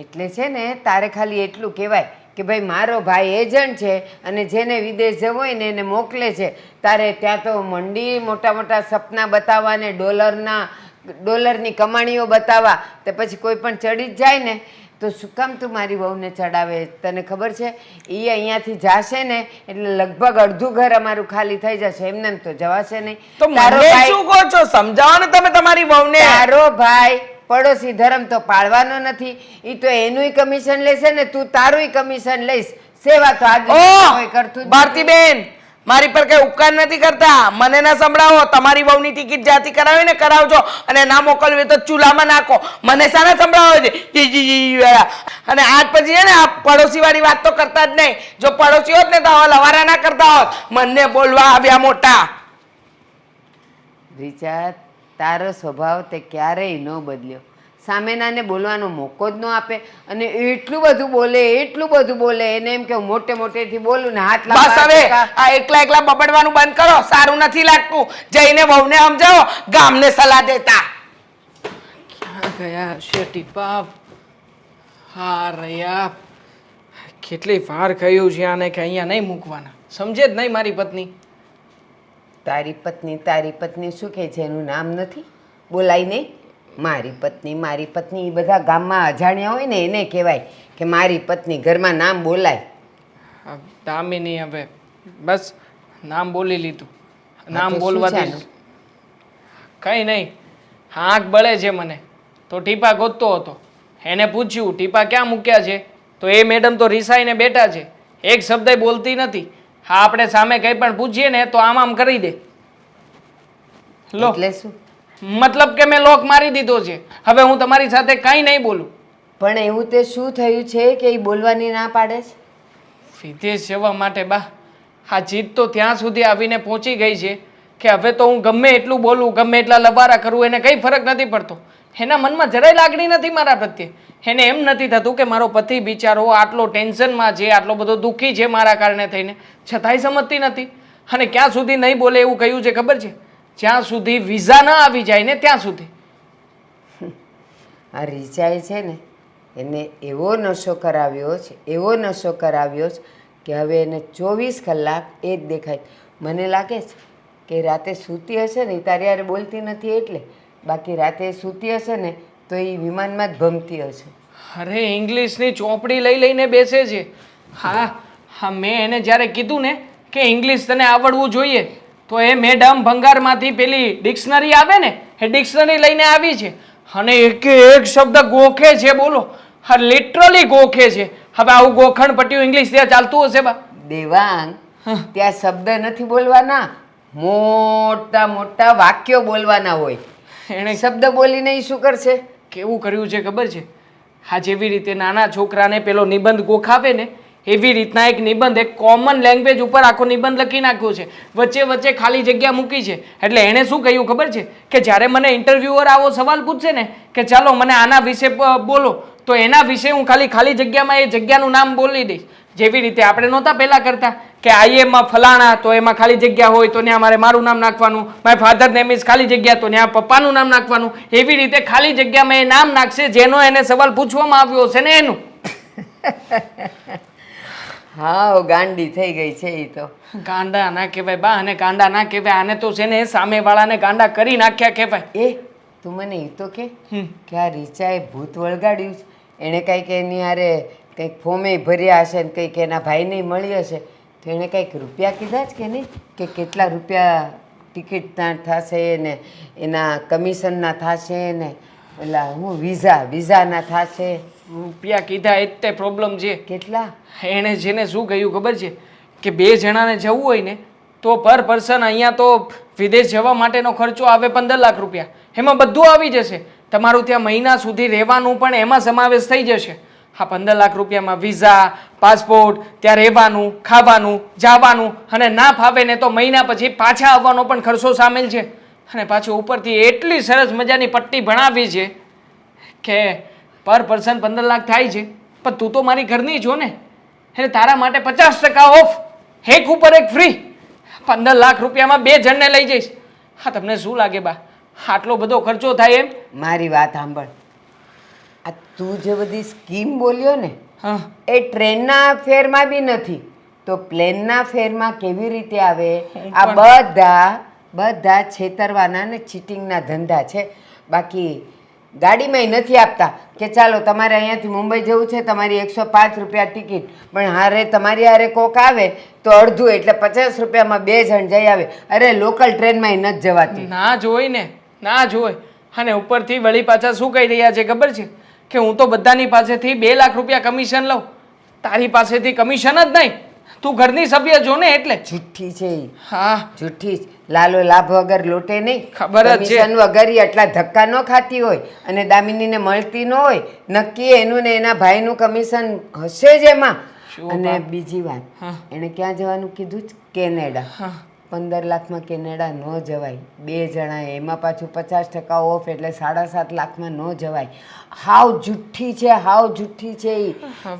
[SPEAKER 4] એટલે છે ને તારે ખાલી એટલું કહેવાય કે ભાઈ મારો ભાઈ એજન્ટ છે અને જેને વિદેશ જવું હોય ને એને મોકલે છે. તારે ત્યાં તો મંડી મોટા મોટા સપના બતાવવા ને ડોલરની કમાણીઓ બતાવવા, તો પછી કોઈ પણ ચડી જ જાય ને તો શું કામ તું મારી વહુને ચડાવે? તને ખબર છે એ અહીંયાથી જાશે ને એટલે લગભગ અડધું ઘર અમારું ખાલી થઈ જશે. એમને એમ તો જવાશે નહીં.
[SPEAKER 3] તો મને શું કહો છો? સમજાવો ને તમે તમારી વહુને.
[SPEAKER 4] તારો ભાઈ પડોશી ધર્મ તો પાળવાનો નથી. ઈ તો એનુંય કમિશન લેશે ને તું તારુંય કમિશન લઈશ. સેવા તો આજ કોઈ કરતું જ નથી.
[SPEAKER 3] ભારતીબેન, મારી પર કઈ ઉપકાર નથી કરતા, મને ના સંભળાવો. તમારી વહુની ટિકિટ જાતી કરાવી ને કરાવજો, અને ના મોકલવી તો ચૂલામાં નાખો. મને સાના સંભળાવો છે જી જી જી વાળા. અને આજ પછી છે ને આ પડોશી વાળી વાત તો કરતા જ નહીં. જો પડોશી હોત ને તો લવારા ના કરતા હોત. મને બોલવા આવ્યા મોટા.
[SPEAKER 4] રીચા, તારો સ્વભાવ તે ક્યારેય ન બદલ્યો. સામેનાને બોલવાનો મોકો જ ન આપે અને એટલું બધું બોલે. એને એમ કે હું મોટે મોટેથી બોલું ને હાથ
[SPEAKER 3] બસ હવે આ એકલા એકલા બબડવાનું બંધ કરો, સારું નથી લાગતું. જઈને વહુને સમજાવો, ગામને સલાહ દેતા.
[SPEAKER 1] ક્યાં ગયા હશે ટીપા? હા રહ્યા, કેટલી વાર કહ્યું છે આને કે અહીંયા નહીં મૂકવાના, સમજે જ નહીં મારી પત્ની.
[SPEAKER 4] તારી પત્ની શું કહે છે? એનું નામ નથી બોલાય નહીં. મારી પત્ની એ બધા ગામમાં અજાણ્યા હોય ને એને કહેવાય કે મારી પત્ની. ઘરમાં નામ બોલાય.
[SPEAKER 1] દામિની હવે બસ નામ બોલી લીધું. નામ બોલવાથી કઈ નહીં, આંખ બળે છે મને. તો ટીપા ગોતતો હતો, એને પૂછ્યું ટીપા ક્યાં મૂક્યા છે, તો એ મેડમ તો રિસાઈને બેઠા છે, એક શબ્દ બોલતી નથી. હા, આપણે સામે કંઈ પણ પૂછીએ ને તો આમ કરી દે. લો,
[SPEAKER 4] એટલે શું?
[SPEAKER 1] મતલબ કે મેં લોક મારી દીધો છે. હવે હું તમારી સાથે કંઈ નહીં બોલું.
[SPEAKER 4] પણ એવું તે શું થયું છે કે એ બોલવાની ના પાડે છે?
[SPEAKER 1] વિદેશ જવા માટે બા આ જીત તો ત્યાં સુધી આવીને પહોંચી ગઈ છે કે હવે તો હું ગમે એટલું બોલું, ગમે એટલા લબારા કરું, એને કંઈ ફરક નથી પડતો. એના મનમાં જરાય લાગણી નથી મારા પ્રત્યે. એને એમ નથી થતું કે મારો પતિ બિચારો આટલો ટેન્શનમાં છે, આટલો બધો દુઃખી છે મારા કારણે થઈને, છતાંય સમજતી નથી. અને ક્યાં સુધી નહીં બોલે એવું કહ્યું છે ખબર છે? જ્યાં સુધી વિઝા ના આવી જાય ને ત્યાં સુધી.
[SPEAKER 4] આ રીચાએ છે ને એને એવો નશો કરાવ્યો છે કે હવે એને 24 કલાક એ જ દેખાય. મને લાગે છે કે રાતે સૂતી હશે ને, તારી યારે બોલતી નથી એટલે, બાકી રાતે સૂતી હશે ને તો એ વિમાનમાં જ ભમતી હશે.
[SPEAKER 1] અરે ઇંગ્લિશની ચોપડી લઈને બેસે છે. હા, મેં એને જ્યારે કીધું ને કે ઇંગ્લિશ તને આવડવું જોઈએ તો એ મેડમ ભંગારમાંથી પેલી ડિક્શનરી આવે ને એ ડિક્શનરી લઈને આવી છે. અને એકે એક શબ્દ ગોખે છે બોલો. હા લિટરલી ગોખે છે. હવે આવું ગોખણ પટ્યું ઇંગ્લિશ ત્યાં ચાલતું હશે બા?
[SPEAKER 4] દેવાંગ, ત્યાં શબ્દ નથી બોલવાના, મોટા મોટા વાક્યો બોલવાના હોય.
[SPEAKER 1] એણે
[SPEAKER 4] શબ્દ બોલીને ઈ શું કરશે?
[SPEAKER 1] કેવું કર્યું છે ખબર છે? હા જેવી રીતે નાના છોકરાને પેલો નિબંધ ગોખાવે ને એવી રીતના એક નિબંધ એક કોમન લેંગ્વેજ ઉપર આખો નિબંધ લખી નાખ્યો છે. વચ્ચે વચ્ચે ખાલી જગ્યા મૂકી છે. એટલે એણે શું કહ્યું ખબર છે કે જ્યારે મને ઇન્ટરવ્યુઅર આવો સવાલ પૂછશે ને કે ચાલો મને આના વિશે બોલો, તો એના વિશે હું ખાલી જગ્યામાં એ જગ્યાનું નામ બોલી દઈશ. જેવી રીતે આપણે નહોતા પહેલાં કરતા કે આઈએમમાં ફલાણા, તો એમાં ખાલી જગ્યા હોય તો ત્યાં મારે મારું નામ નાખવાનું, માય ફાધર નેમ ઇઝ ખાલી જગ્યા તો ત્યાં પપ્પાનું નામ નાખવાનું. એવી રીતે ખાલી જગ્યામાં એ નામ નાખશે જેનો એને સવાલ પૂછવામાં આવ્યો છે ને એનું.
[SPEAKER 4] હા ગાંડી થઈ ગઈ છે ઈ તો.
[SPEAKER 1] ગાંડા ના કહેવાય બા, અને ગાંડા ના કહેવાય. આને તો છે ને સામેવાળાને ગાંડા કરી નાખ્યા કહેવાય.
[SPEAKER 4] એ તું મને એ તો કે આ રીચાએ ભૂત વળગાડ્યું છે. એણે કંઈક એની હારે કંઈક ફોમે ભર્યા હશે ને કંઈક એના ભાઈને મળી હશે, તો એણે કંઈક રૂપિયા કીધા જ કે નહીં, કે કેટલા રૂપિયા ટિકિટના થશે ને એના કમિશનના થશે ને પેલા હું વિઝાના થશે.
[SPEAKER 1] રૂપિયા કીધા એ જ તે પ્રોબ્લેમ છે.
[SPEAKER 4] કેટલા?
[SPEAKER 1] એણે જેને શું કહ્યું ખબર છે કે 2 જણાને જવું હોય ને તો પર પર્સન અહીંયા તો વિદેશ જવા માટેનો ખર્ચો આવે 15 લાખ રૂપિયા. એમાં બધું આવી જશે. તમારું ત્યાં મહિના સુધી રહેવાનું પણ એમાં સમાવેશ થઈ જશે. હા 15 લાખ રૂપિયામાં વિઝા, પાસપોર્ટ, ત્યાં રહેવાનું, ખાવાનું, જવાનું, અને ના ફાવે ને તો મહિના પછી પાછા આવવાનો પણ ખર્ચો સામેલ છે. અને પાછું ઉપરથી એટલી સરસ મજાની પટ્ટી ભણાવી છે કે પર પર્સન 15 લાખ થાય છે, પણ તું તો મારી ઘરની છો ને, એટલે તારા માટે 50% ઓફ, એક ઉપર એક ફ્રી. 15 લાખ રૂપિયામાં 2 જણને લઈ જઈશ. હા તમને શું લાગે બા આટલો બધો ખર્ચો થાય એમ?
[SPEAKER 4] મારી વાત સાંભળ, આ તું જે બધી સ્કીમ બોલ્યો ને
[SPEAKER 1] હા
[SPEAKER 4] એ ટ્રેનના ફેરમાં બી નથી, તો પ્લેનના ફેરમાં કેવી રીતે આવે? આ બધા છેતરવાના ને ચીટિંગના ધંધા છે. બાકી ગાડીમાંય નથી આપતા કે ચાલો તમારે અહીંયાથી મુંબઈ જવું છે, તમારી 105 રૂપિયા ટિકિટ, પણ હારે તમારી હારે કોક આવે તો અડધું એટલે 50 રૂપિયામાં 2 જણ જઈ આવે. અરે લોકલ ટ્રેનમાંય નથી જવાતું.
[SPEAKER 1] ના જોઈ ને, ના જોઈ. અને ઉપરથી વળી પાછા શું કહી રહ્યા છે ખબર છે કે હું તો બધાની પાસેથી 2 લાખ રૂપિયા કમિશન લઉં, તારી પાસેથી કમિશન જ નહીં, તું ઘરની સભ્ય જો ને એટલે.
[SPEAKER 4] જુઠ્ઠી છે ઈ.
[SPEAKER 1] હા
[SPEAKER 4] જુઠ્ઠી જ. લાલો લાભ વગર લોટે નહીં.
[SPEAKER 1] ખબર જ છે.
[SPEAKER 4] કમિશન વગર ઈ આટલા ધક્કા ન ખાતી હોય અને દામિનીને મળતી ન હોય. નક્કી એનું ને એના ભાઈનું કમિશન હશે જ એમાં. અને બીજી વાત, એણે ક્યાં જવાનું કીધું જ? કેનેડા. 15 લાખમાં કેનેડા ન જવાય. 2 જણા એમાં પાછું 50% ઓફ એટલે 7.5 લાખમાં ન જવાય. હાવ જુઠ્ઠી છે, હાવ જુઠ્ઠી છે ઈ.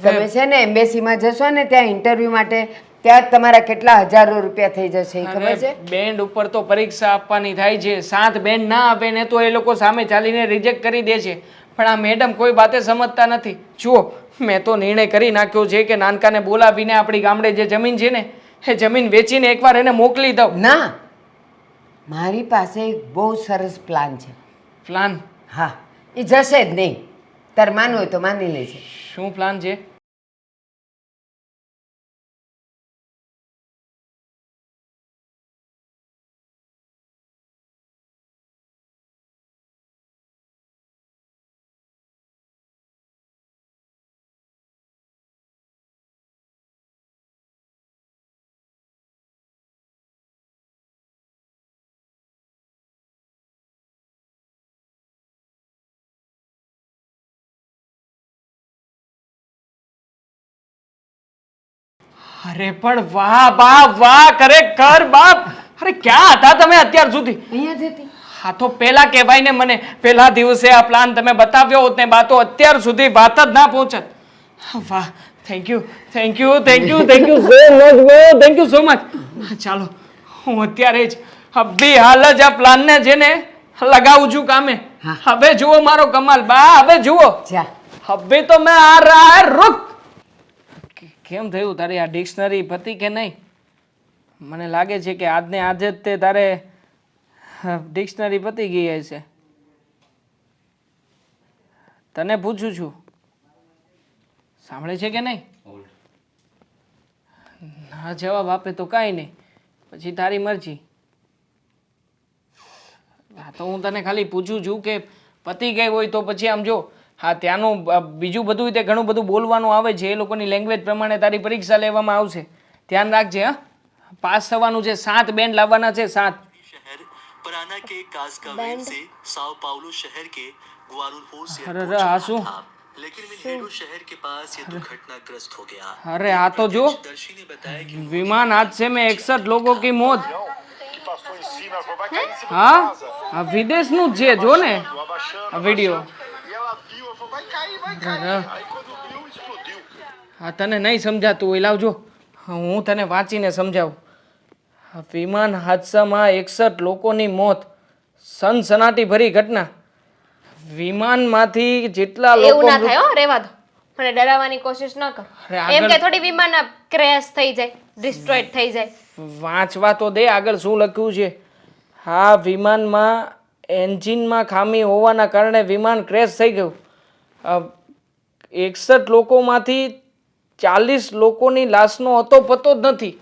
[SPEAKER 4] તમે છે ને એમ્બેસીમાં જશો ને ત્યાં ઇન્ટરવ્યૂ માટે, ત્યાં તમારા કેટલા હજારો રૂપિયા થઈ જશે ઈ ખબર છે?
[SPEAKER 1] બેન્ડ ઉપર તો પરીક્ષા આપવાની થાય છે, 7 બેન્ડ ના આપે ને તો એ લોકો સામે ચાલીને રિજેક્ટ કરી દે છે. પણ આ મેડમ કોઈ વાતે સમજતા નથી. જુઓ મેં તો નિર્ણય કરી નાખ્યો છે કે નાનકાને બોલાવીને આપણી ગામડે જે જમીન છે ને એ જમીન વેચીને એકવાર એને મોકલી દઉં.
[SPEAKER 4] ના, મારી પાસે એક બહુ સરસ પ્લાન છે.
[SPEAKER 1] પ્લાન?
[SPEAKER 4] હા, એ જશે જ નહીં. તાર માનવું હોય તો માની લેજે.
[SPEAKER 1] શું પ્લાન છે? અરે પણ વાહ બા વાહ, ખરેખર બાપ. અરે ક્યાં હતા તમે અત્યાર સુધી?
[SPEAKER 4] અહીંયા જ હતી.
[SPEAKER 1] હા તો પેલા કહેવાય ને મને, પેલા દિવસે આ પ્લાન તમે બતાવ્યો હોત ને બા તો અત્યાર સુધી વાત જ ના પહોંચત. વાહ, thank you thank you thank you thank you so much બો, થેન્ક યુ સો મચ. ચાલો હું અત્યારે જ અભી હાલ જ આ પ્લાનને છે ને લગાવું છું કામે. હવે જુઓ મારો કમાલ બા, હવે જુઓ.
[SPEAKER 4] જા.
[SPEAKER 1] હવે તો મેં આ રહા રૂક. કેમ થયું તારી આ ડિક્શનરી પતી કે નહીં? મને લાગે છે કે આજને આજે જ તે તારે ડિક્શનરી પતી ગઈ હશે. તને પૂછું છું, સાંભળે છે કે નહીં? ના જવાબ આપે તો કાંઈ નહીં, પછી તારી મરજી. હા તો હું તને ખાલી પૂછું છું કે પતી ગઈ હોય તો પછી આમ જો હા ત્યાંનું બીજું બધું તે ઘણું બધું બોલવાનું આવે છે એ લોકોની લેંગ્વેજ પ્રમાણે તારી પરીક્ષા લેવામાં આવશે ધ્યાન રાખજે હા પાસ થવાનું છે 7 બેન્ડ લાવવાના છે 7
[SPEAKER 7] शहर पराना के कास्कावेन से साओ पाउलो शहर के ग्वारुल्हो से
[SPEAKER 1] अरे रे, आंसू।
[SPEAKER 7] लेकिन मिन्हेडो शहर के पास ये दुर्घटनाग्रस्त हो गया
[SPEAKER 1] अरे आ तो जो
[SPEAKER 7] दर्शी ने बताया कि
[SPEAKER 1] विमान हादसे में 61 लोगों की मौत हाँ આ વિદેશનું જ છે જો ને આ વિડિયો હા તને નહીં સમજાતું હોય લાવજો હું તને વાંચીને સમજાવું આ વિમાન હાદસામાં 61 લોકોની મોત સનસનાટી ભરી ઘટના વિમાનમાંથી જેટલા
[SPEAKER 2] એવું
[SPEAKER 1] લોકો
[SPEAKER 2] ના થાય હો રેવા દો મને ડરાવવાની કોશિશ ન કરો
[SPEAKER 1] અરે આગળ-
[SPEAKER 2] એમ કે થોડી વિમાન ક્રેશ થઈ જાય ડિસ્ટ્રોય થઈ જાય
[SPEAKER 1] વાંચવા તો દે આગળ શું લખ્યું છે હા વિમાનમાં એન્જિનમાં ખામી હોવાના કારણે વિમાન ક્રેશ થઈ ગયું 61 લોકોમાંથી 40 લોકોની લાશનો હતો પતો જ નથી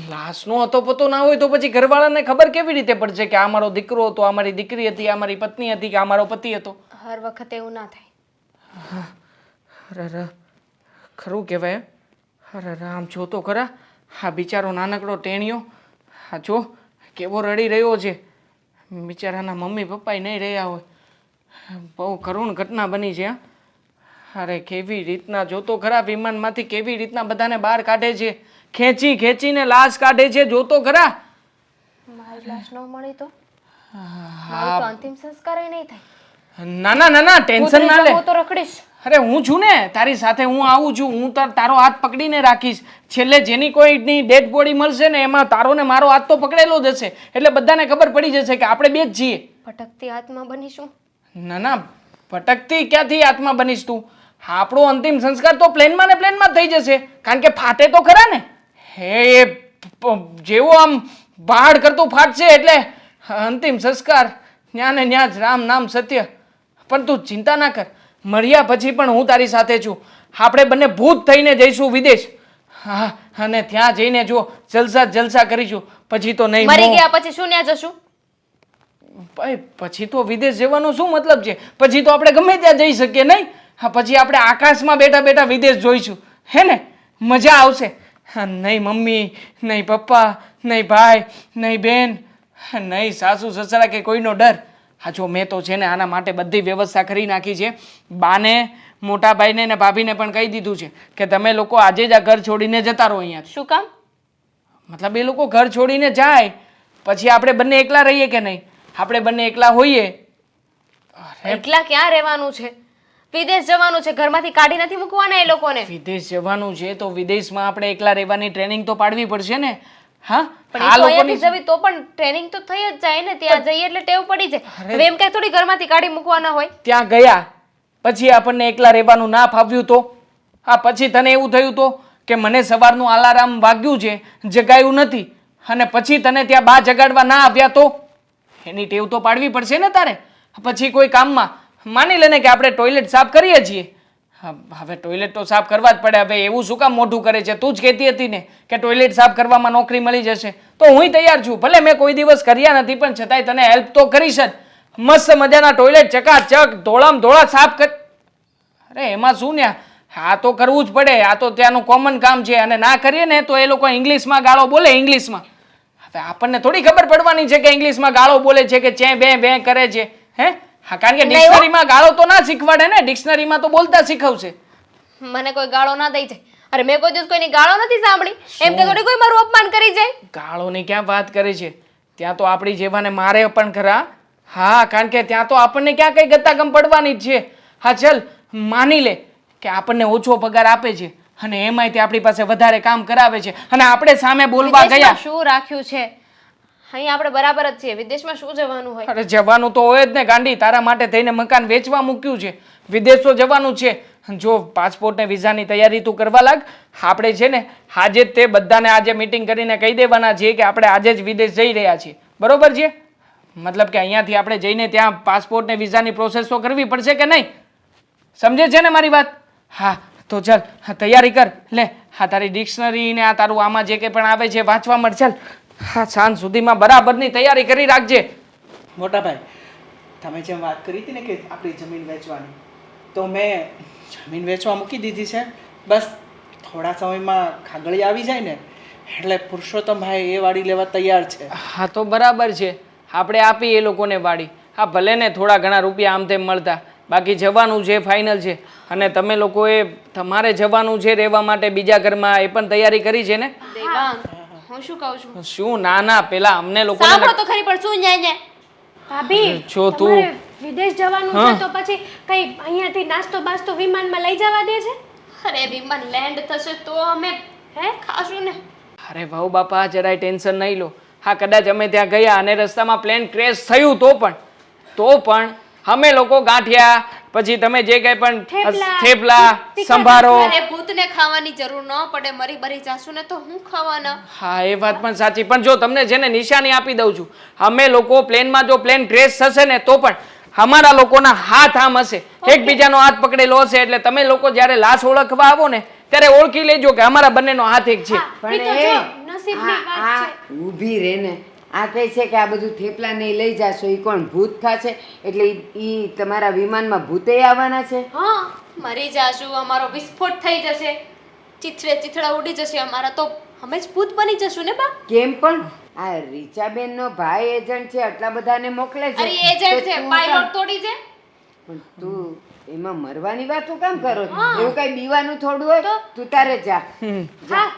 [SPEAKER 1] લાશનો હતો પતો ના હોય તો પછી ઘરવાળાને ખબર કેવી રીતે પડશે કે આ મારો દીકરો હતો આ મારી દીકરી હતી આ મારી પત્ની હતી કે આ મારો પતિ હતો
[SPEAKER 2] હર વખતે એવું ના થાય
[SPEAKER 1] અરે ખરું કહેવાય અરે આમ જો તો ખરા હા બિચારો નાનકડો ટેણિયો હા જો કેવો રડી રહ્યો છે બિચારાના મમ્મી પપ્પાય નહીં રહ્યા હોય બહુ કરુણ ઘટના બની છે અરે કેવી રીતના જોતો ખરા વિમાનમાંથી કેવી રીતના બધાને બહાર કાઢે છે ખેંચી ખેંચીને લાશ કાઢે છે જોતો ખરા
[SPEAKER 2] મારી લાશ ન મળી તો મારું તો અંતિમ સંસ્કાર નહીં થાય
[SPEAKER 1] ના ના ના ના ટેન્શન ના લે
[SPEAKER 2] હું તો રખડીશ
[SPEAKER 1] અરે હું છું ને તારી સાથે હું આવું છું હું તારો હાથ પકડીને રાખીશ છેલ્લે જેની કોઈની ડેડ બોડી મળશે ને એમાં તારો ને મારો હાથ તો પકડેલો જ હશે એટલે બધાને ખબર પડી જશે કે આપણે બે જ છીએ
[SPEAKER 2] ભટકતી આત્મા બનીશું
[SPEAKER 1] ના ના ભટકતી ક્યાંથી આત્મા બનીશ તું આપણો અંતિમ સંસ્કાર તો પ્લેનમાં ને પ્લેનમાં થઈ જશે કારણ કે ફાટે તો ખરા ને હે જેવો આમ બહાડ કરતું ફાટશે એટલે અંતિમ સંસ્કાર ન્યા ને ન્યા જ રામ નામ સત્ય પણ તું ચિંતા ના કર મર્યા પછી પણ હું તારી સાથે છું આપણે બંને ભૂત થઈને જઈશું વિદેશ હા અને ત્યાં જઈને જો જલસા જ જલસા કરીશું પછી તો નહીં
[SPEAKER 2] મરી
[SPEAKER 1] મોહ.
[SPEAKER 2] ગયા પછી શું ન્યા જશું
[SPEAKER 1] ભાઈ પછી તો વિદેશ જવાનો શું મતલબ છે પછી તો આપણે ગમે ત્યાં જઈ શકીએ નહીં હા પછી આપણે આકાશમાં બેઠા બેઠા વિદેશ જોઈશું હે ને મજા આવશે હા નહીં મમ્મી નહીં પપ્પા નહીં ભાઈ નહીં બેન નહીં સાસુ સસરા કે કોઈનો ડર હા જો મેં તો છે ને આના માટે બધી વ્યવસ્થા કરી નાખી છે બાને મોટા ભાઈને ને ભાભીને પણ કહી દીધું છે કે તમે લોકો આજે જ આ ઘર છોડીને જતા રહો અહીંયાથી
[SPEAKER 2] શું કામ
[SPEAKER 1] મતલબ એ લોકો ઘર છોડીને જાય પછી આપણે બંને એકલા રહીએ કે નહીં આપણે બંને એકલા હોઈએ
[SPEAKER 2] એકલા ક્યાં રહેવાનું છે વિદેશ જવાનું છે ઘરમાંથી કાઢી નથી મૂકવાના એ લોકોને
[SPEAKER 1] વિદેશ જવાનું છે તો વિદેશમાં આપણે એકલા રહેવાની ટ્રેનિંગ તો પાડવી પડશે ને હા
[SPEAKER 2] પણ
[SPEAKER 1] આ
[SPEAKER 2] એ તો
[SPEAKER 1] લોકોની
[SPEAKER 2] અહીંયાથી જવી તો પણ ટ્રેનિંગ તો થઈ જ જાય ને ત્યાં જઈએ એટલે ટેવ પડી જાય હવે એમ કે થોડી ઘરમાંથી કાઢી મૂકવાના હોય
[SPEAKER 1] ત્યાં ગયા પછી આપણને એકલા રહેવાનું ના ફાવ્યું તો હા પછી તને એવું થયું તો કે મને સવારનું અલાર્મ વાગ્યું છે જગાયું નથી અને પછી તને ત્યાં બા જગાડવા ના આવ્યા તો એની ટેવ તો પાડવી પડશે ને તારે પછી કોઈ કામમાં માની લેને કે આપણે ટોયલેટ સાફ કરીએ છીએ હા, હવે ટોયલેટ તો સાફ કરવા જ પડે હવે એવું શું કામ મોઢું કરે છે તું જ કહેતી હતી ને કે ટોયલેટ સાફ કરવામાં નોકરી મળી જશે તો હું તૈયાર છું ભલે મેં કોઈ દિવસ કર્યા નથી પણ છતાંય તને હેલ્પ તો કરીશ જ મસ્ત મજાના ટોયલેટ ચકાચક ધોળામ ધોળા સાફ કર અરે એમાં શું ને આ તો કરવું જ પડે આ તો ત્યાંનું કોમન કામ છે અને ના કરીએ ને તો એ લોકો ઇંગ્લિશમાં ગાળો બોલે ઇંગ્લિશમાં હવે આપણને થોડી ખબર પડવાની છે કે ઇંગ્લિશમાં ગાળો બોલે છે કે ચે બે બે કરે છે હે હા કારણ કે ડિક્શનરીમાં ગાળો તો ના શીખવાડે ને ડિક્શનરીમાં તો બોલતા શીખવશે
[SPEAKER 2] મને કોઈ ગાળો ના દઈ જાય અરે મેં કોઈ દિવસ કોઈની ગાળો નથી સાંભળી એમ કે થોડી કોઈ મારું અપમાન કરી જાય
[SPEAKER 1] ગાળોની ક્યાં વાત કરે છે ત્યાં તો આપણી જેવાને મારે પણ ખરા હા કારણ કે ત્યાં તો આપણને ક્યાં કઈ ગતાગમ પડવાની જ છે હા ચલ માની લે કે આપણને ઓછો પગાર આપે છે અને એમાંય તે આપણી પાસે વધારે કામ કરાવે છે અને આપણે સામે બોલવા ગયા
[SPEAKER 2] વિદેશમાં શું રાખ્યું છે અહીં આપણે બરાબર જ છીએ વિદેશમાં શું જવાનું હોય
[SPEAKER 1] અરે જવાનું તો હોય જ ને ગાંડી તારા માટે થઈને મકાન વેચવા મૂક્યું છે વિદેશ તો જવાનું છે જો પાસપોર્ટ ને વિઝાની તૈયારી તું કરવા લાગ આપણે છે ને આજે જ તે બધાને આજે મીટિંગ કરીને કહી દેવાના છીએ કે આપણે આજે જ વિદેશ જઈ રહ્યા છીએ બરોબર છે મતલબ કે અહીંયાથી આપણે જઈને ત્યાં પાસપોર્ટ ને વિઝાની પ્રોસેસ તો કરવી પડશે કે નહીં સમજે છે ને મારી વાત હા તો ચાલ હા તૈયારી કર લે હા તારી ડિક્શનરી ને આ તારું આમાં જે કંઈ પણ આવે છે વાંચવા મળ ચાલ હા સાંજ સુધીમાં બરાબરની તૈયારી કરી રાખજે
[SPEAKER 6] મોટા ભાઈ તમે જેમ વાત કરી હતી ને કે આપણી જમીન વેચવાની, તો મેં જમીન વેચવા મૂકી દીધી છે. બસ થોડા સમયમાં કાગળી આવી જાય ને એટલે પુરુષોત્તમભાઈ એ વાડી લેવા તૈયાર છે.
[SPEAKER 1] હા તો બરાબર છે, આપણે આપી એ લોકોને વાડી. હા ભલે ને થોડા ઘણા રૂપિયા આમ તેમ મળતા, બાકી જવાનું છે ફાઇનલ છે. અને તમે લોકોએ તમારે જવાનું છે રહેવા માટે બીજા ઘરમાં, એ પણ તૈયારી કરી છે ને?
[SPEAKER 2] દેવાંગ હું શું કહું છું
[SPEAKER 1] શું? ના ના, પેલા અમને લોકોને
[SPEAKER 2] સાંભળો તો ખરી પણ શું ન્યાય
[SPEAKER 5] ભાભી
[SPEAKER 1] જો તું-
[SPEAKER 5] તમારે વિદેશ જવાનું છે તો પછી કઈ અહીંયાથી નાસ્તો બાસ્તો વિમાનમાં લઈ જવા દે છે?
[SPEAKER 2] અરે વિમાન લેન્ડ થશે તો અમે ખાશું ને.
[SPEAKER 1] અરે ભાઉ બાપા, જરાય ટેન્શન નહીં લો. હા કદાચ અમે ત્યાં ગયા અને રસ્તામાં પ્લેન ક્રેશ થયું તો પણ અમે લોકો ગાંઠિયા, પછી તમે જે કંઈ પણ થેપલા, સંભારો.
[SPEAKER 2] અરે ભૂતને ખાવાની જરૂર ન પડે, મરી બરી જાશું ને તો હું ખાવાના.
[SPEAKER 1] હા એ વાત પણ સાચી, પણ જો તમને જેને નિશાની આપી દઉં છું, અમે લોકો પ્લેનમાં જો પ્લેન ક્રેશ થશે ને તો પણ અમારા લોકોના હાથ આમ હશે, એકબીજાનો હાથ પકડેલો હશે. એટલે તમે લોકો જ્યારે લાશ ઓળખવા આવો ને ત્યારે ઓળખી લેજો કે અમારા બંનેનો હાથ એક છે.
[SPEAKER 5] ઈ તો જો નસીબની વાત છે.
[SPEAKER 4] ઊભી રહે ને. આ કહે છે કે આ બધું થેપલા નહીં લઈ જાશો, એ કોણ ભૂત ખાશે? એટલે ઈ તમારા વિમાનમાં ભૂતે આવવાના છે?
[SPEAKER 2] હા મરી જાશું, અમારો વિસ્ફોટ થઈ જશે, ચીથડા ઉડી જશે અમારા, તો અમે જ ભૂત બની જશું ને બા.
[SPEAKER 4] કેમ પણ આ રીચાબેન નો ભાઈ એજન્ટ છે, આટલા બધાને મોકલે છે.
[SPEAKER 2] અરે એજન્ટ છે,
[SPEAKER 4] તો તું
[SPEAKER 2] પાયલોટ થોડી છે.
[SPEAKER 4] પણ તું એમાં મરવાની વાતો કામ કરો છો? એવું કઈ બીવાનું થોડું હોય તું તારે જા.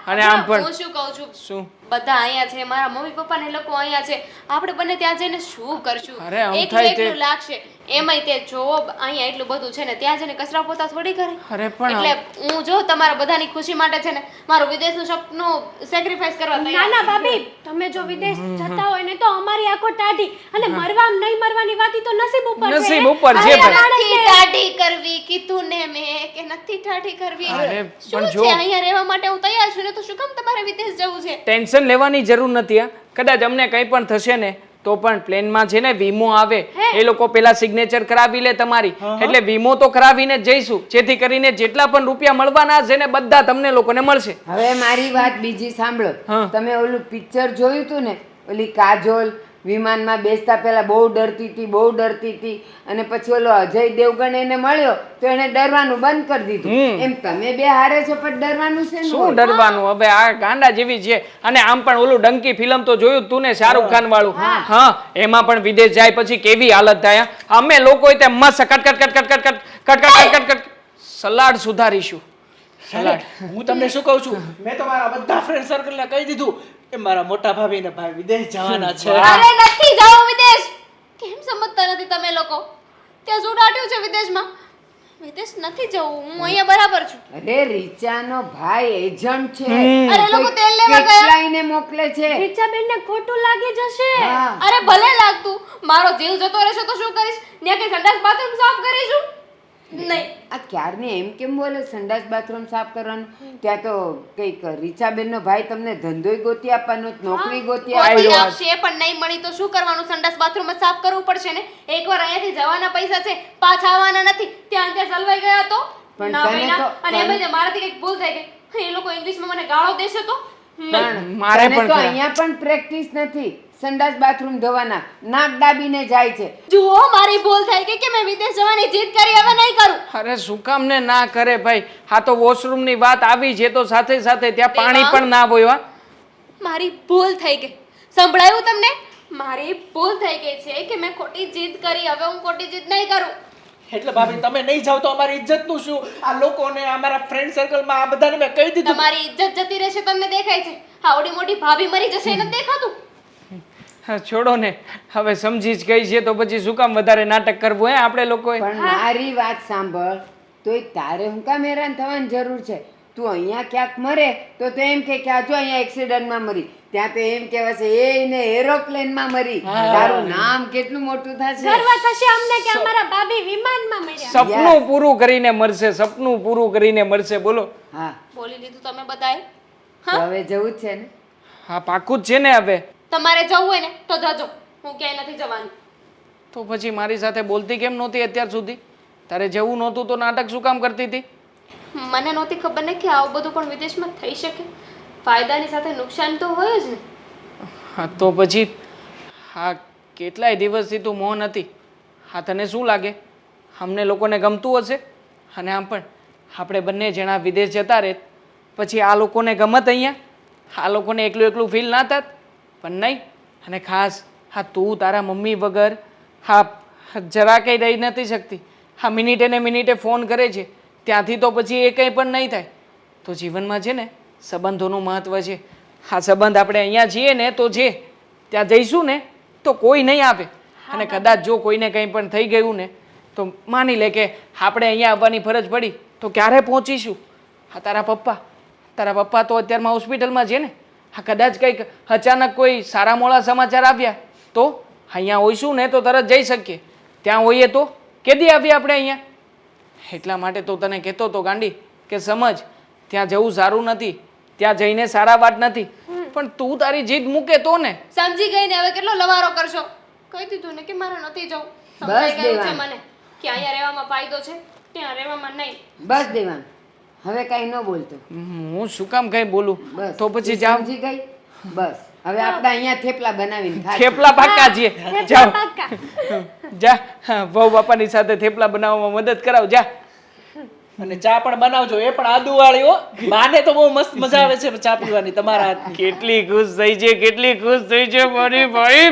[SPEAKER 1] અને આમ પણ
[SPEAKER 2] હું શું કહું છું,
[SPEAKER 1] શું?
[SPEAKER 2] બધા અહીંયા છે, મારા મમ્મી પપ્પા ને લોકો અહીંયા છે, આપણે બંને ત્યાં જઈને શું કરશું?
[SPEAKER 1] અરે, આમ
[SPEAKER 2] એકલું
[SPEAKER 1] થાય તે-
[SPEAKER 2] એકલું લાગશે. એમાંય તે જોબ અહીંયા એટલું બધું છે ને, ત્યાં જઈને કચરા પોતા થોડી કરે.
[SPEAKER 1] અરે પણ
[SPEAKER 2] એટલે હું જો તમારા બધાની ખુશી માટે છે ને મારું વિદેશનું સપનું સેક્રિફાઈસ કરવા
[SPEAKER 5] ના
[SPEAKER 2] તૈયાર
[SPEAKER 5] ના ભાભી, તમે જો વિદેશ જતા હોય ને તો અમારી આંખો ટાઢી, અને મરવા નહીં મરવાની વાત ઈ તો નસીબ ઉપર છે.
[SPEAKER 1] નસીબ ઉપર
[SPEAKER 2] અરે
[SPEAKER 1] છે ભાઈ.
[SPEAKER 2] નથી ટાઢી કરવી કીધું ને મેં કે નથી ટાઢી કરવી.
[SPEAKER 1] અરે,
[SPEAKER 2] શું
[SPEAKER 1] પણ
[SPEAKER 2] છે
[SPEAKER 1] જો-
[SPEAKER 2] અહીંયા રહેવા માટે હું તૈયાર છું ને, તો શું કામ તમારે વિદેશ જવું છે?
[SPEAKER 1] ટેન્શન લેવાની જરૂર નથી. હા કદાચ અમને કંઈ પણ થશે ને તો પણ પ્લેનમાં છે ને વીમો આવે, એ લોકો પેલા સિગ્નેચર કરાવી લે તમારી, એટલે વીમો તો કરાવીને જ જઈશું, જેથી કરીને જેટલા પણ રૂપિયા મળવાના છે ને બધા તમને લોકોને મળશે.
[SPEAKER 4] હવે મારી વાત બીજી સાંભળો.
[SPEAKER 1] હા.
[SPEAKER 4] તમે ઓલું પિક્ચર જોયું તું ને, ઓલી કાજોલ વિમાનમાં બેસતા પહેલા બહુ ડરતી હતી અને પછી ઓલો અજય દેવગણ એને મળ્યો તો એને ડરવાનું બંધ કરી દીધું. એમ તમે બે હારે છો પણ ડરવાનું છે
[SPEAKER 1] શું ડરવાનું? હવે આ ગાંડા જેવી છે. અને આમ પણ ઓલું ડંકી ફિલ્મ તો જોયું તું ને, શાહરુખ ખાન વાળું? હા એમાં પણ વિદેશ જાય પછી કેવી હાલત થાય. અમે લોકો તે મસ્ત કટ સલાડ સુધારીશું. સલાડ.
[SPEAKER 6] હું તમને શું કહું છું, મેં તો મારા બધા ફ્રેન્ડ સર્કલને કહી દીધું કે મારા મોટા ભાભી ને ભાઈ વિદેશ જવાના છે.
[SPEAKER 2] અરે નથી જાવ વિદેશ. કેમ સમજતા નથી તમે લોકો? ત્યાં શું દાટ્યું છે વિદેશમાં? વિદેશ નથી જવું, હું અહીંયા બરાબર છું.
[SPEAKER 4] અરે રીચાનો ભાઈ એજન્ટ છે.
[SPEAKER 2] અરે લોકો તેલ લેવા ગયા.
[SPEAKER 4] કેટલાયને મોકલે છે.
[SPEAKER 5] રીચાબેનને ખોટું લાગી જશે.
[SPEAKER 4] હા.
[SPEAKER 2] અરે ભલે લાગતું, મારો જીવ જતો રહેશે તો શું કરીશ? ત્યાં કઈ સંડાસ બાથરૂમ સાફ કરીશું? નહીં.
[SPEAKER 4] આ ક્યારની એમ કેમ બોલે સંડાસ બાથરૂમ સાફ કરવાનું? ત્યાં તો કઈક રીચાબેનનો ભાઈ તમને ધંધોય ગોતી આપવાનો, નોકરી ગોતી
[SPEAKER 2] કોઈ
[SPEAKER 4] આપવાનો.
[SPEAKER 2] આપશે પણ નહીં મળી તો શું કરવાનું? સંડાસ બાથરૂમ જ સાફ કરવું પડશે ને. એકવાર અહીંયાથી જવાના પૈસા છે, પાછા આવવાના નથી. ત્યાં સલવાઈ ગયા તો
[SPEAKER 4] પણ
[SPEAKER 2] ના
[SPEAKER 4] તને
[SPEAKER 2] મહિના.
[SPEAKER 4] તો-
[SPEAKER 2] અને એમાં જે મારાથી કંઈક ભૂલ થઈ ગઈ, એ લોકો ઇંગ્લિશમાં મને ગાળો દેશે તો
[SPEAKER 4] પણ
[SPEAKER 1] મારે
[SPEAKER 4] તને
[SPEAKER 1] પણ
[SPEAKER 4] તો
[SPEAKER 1] ખરા.
[SPEAKER 4] અહીંયા પણ પ્રેક્ટિસ નથી સંડાસ બાથરૂમ ધોવાના, નાક દાબીને જાય છે.
[SPEAKER 2] જુઓ મારી ભૂલ થઈ ગઈ કે મેં વિદેશ જવાની જીદ કરી, હવે નહીં કરું.
[SPEAKER 1] અરે શું કામ ને ના કરે ભાઈ? હા તો વોશરૂમ ની વાત આવી છે તો સાથે સાથે ત્યાં પાણી પણ ના હોય. હા
[SPEAKER 2] મારી ભૂલ થઈ ગઈ. સંભળાયું તમને? મારી ભૂલ થઈ ગઈ છે કે મેં ખોટી જીદ કરી, હવે હું ખોટી જીદ નહીં કરું.
[SPEAKER 6] એટલે ભાભી તમે નહીં જાવ તો અમારી ઇજ્જતનું શું? આ લોકોને, અમારા ફ્રેન્ડ સર્કલમાં આ બધાને મેં કહી દીધું.
[SPEAKER 2] તમારી ઇજ્જત જતી રહેશે તમને દેખાય છે? આવડી મોટી ભાભી મરી જશે એને દેખાતું?
[SPEAKER 1] હા છોડો ને, હવે સમજી જ ગઈ છે તો પછી શું કામ વધારે નાટક કરવું હે આપણે લોકોએ?
[SPEAKER 4] પણ મારી વાત સાંભળ, તોય તારે હું કામ હેરાન થવાની જરૂર છે? તું અહીંયા ક્યાંક મરે તો એમ કે આ જો અહીંયા એક્સિડન્ટમાં મરી, ત્યાં તો એમ કહેવાય છે એને એરોપ્લેનમાં મરી. તારું નામ કેટલું મોટું થશે.
[SPEAKER 5] ગર્વ થશે અમને કે અમારા ભાભી વિમાનમાં મર્યા.
[SPEAKER 1] સપનું પૂરું કરીને મરશે, સપનું પૂરું કરીને મરશે. બોલો.
[SPEAKER 4] હા,
[SPEAKER 2] બોલી લીધું તમે બધાએ.
[SPEAKER 4] તો હવે જવું જ છે ને?
[SPEAKER 1] હા પાકું જ છે ને. હવે
[SPEAKER 2] તમારે જવું હોય ને તો જજો, હું ક્યાંય નથી જવાની.
[SPEAKER 1] તો પછી મારી સાથે બોલતી કેમ નહોતી અત્યાર સુધી? તારે જવું નહોતું તો નાટક શું કામ કરતી હતી?
[SPEAKER 2] મને નહોતી ખબર ને કે આવું બધું પણ વિદેશમાં થઈ શકે. ફાયદાની સાથે નુકસાન તો હોય જ ને.
[SPEAKER 1] હા તો પછી હા કેટલાય દિવસથી તું મૌન હતી. હા તને શું લાગે અમને લોકોને ગમતું હશે? અને આમ પણ આપણે બંને જણા વિદેશ જતા રહે પછી આ લોકોને ગમત અહીંયા? આ લોકોને એકલું એકલું ફીલ ના થાત? પણ નહીં. અને ખાસ હા તું તારા મમ્મી વગર હા જરા કંઈ રહી નથી શકતી. હા મિનિટે ને મિનિટે ફોન કરે છે, ત્યાંથી તો પછી એ કંઈ પણ નહીં થાય. તો જીવનમાં છે ને સંબંધોનું મહત્ત્વ છે. હા સંબંધ આપણે અહીંયા છીએ ને તો જે ત્યાં જઈશું ને તો કોઈ નહીં આવે. અને કદાચ જો કોઈને કંઈ પણ થઈ ગયું ને તો માની લે કે આપણે અહીંયા આવવાની ફરજ પડી તો ક્યારે પહોંચીશું? હા તારા પપ્પા તો અત્યારમાં હોસ્પિટલમાં છે ને. હા કદાચ કંઈક અચાનક કોઈ સારા મોડા સમાચાર આવ્યા તો અહીંયા હોઈશું ને તો તરત જઈ શકીએ. ત્યાં હોઈએ તો કેદી આવીએ આપણે અહીંયા? એટલા માટે તો તને કહેતો હતો ગાંડી કે સમજ, ત્યાં જવું સારું નથી, ત્યાં જઈને સારા વાત નથી. પણ તું તારી જીદ મૂકે તો ને.
[SPEAKER 2] સમજી ગઈ ને, હવે કેટલો લવારો કરશો? કહી દીધું ને કે મારે નથી જવું. સમજાઈ ગયું છે મને કે અહીંયા રહેવામાં ફાયદો છે, ત્યાં રહેવામાં નહીં.
[SPEAKER 4] બસ દેવાંગ, હવે કાંઈ ન બોલતો.
[SPEAKER 1] હું શું કામ કઈ બોલું?
[SPEAKER 4] બસ
[SPEAKER 1] તો પછી
[SPEAKER 4] તું
[SPEAKER 1] જાઓ.
[SPEAKER 4] સમજી ગઈ? બસ હવે આપણે અહીંયા થેપલા બનાવીને ખાશું.
[SPEAKER 1] થેપલા પાક્કા છીએ. જાઓ
[SPEAKER 5] પાક્કા.
[SPEAKER 1] જા હા, વહુ બાપાની સાથે થેપલા બનાવવામાં મદદ કરાવ જા.
[SPEAKER 6] અને ચા પણ બનાવજો, એ પણ આદુવાળી હો. બાને તો બહુ મસ્ત મજા આવે છે ચા પીવાની તમારા હાથની.
[SPEAKER 1] કેટલી ખુશ થઈ છે, કેટલી ખુશ થઈ છે મારી ભાઈ.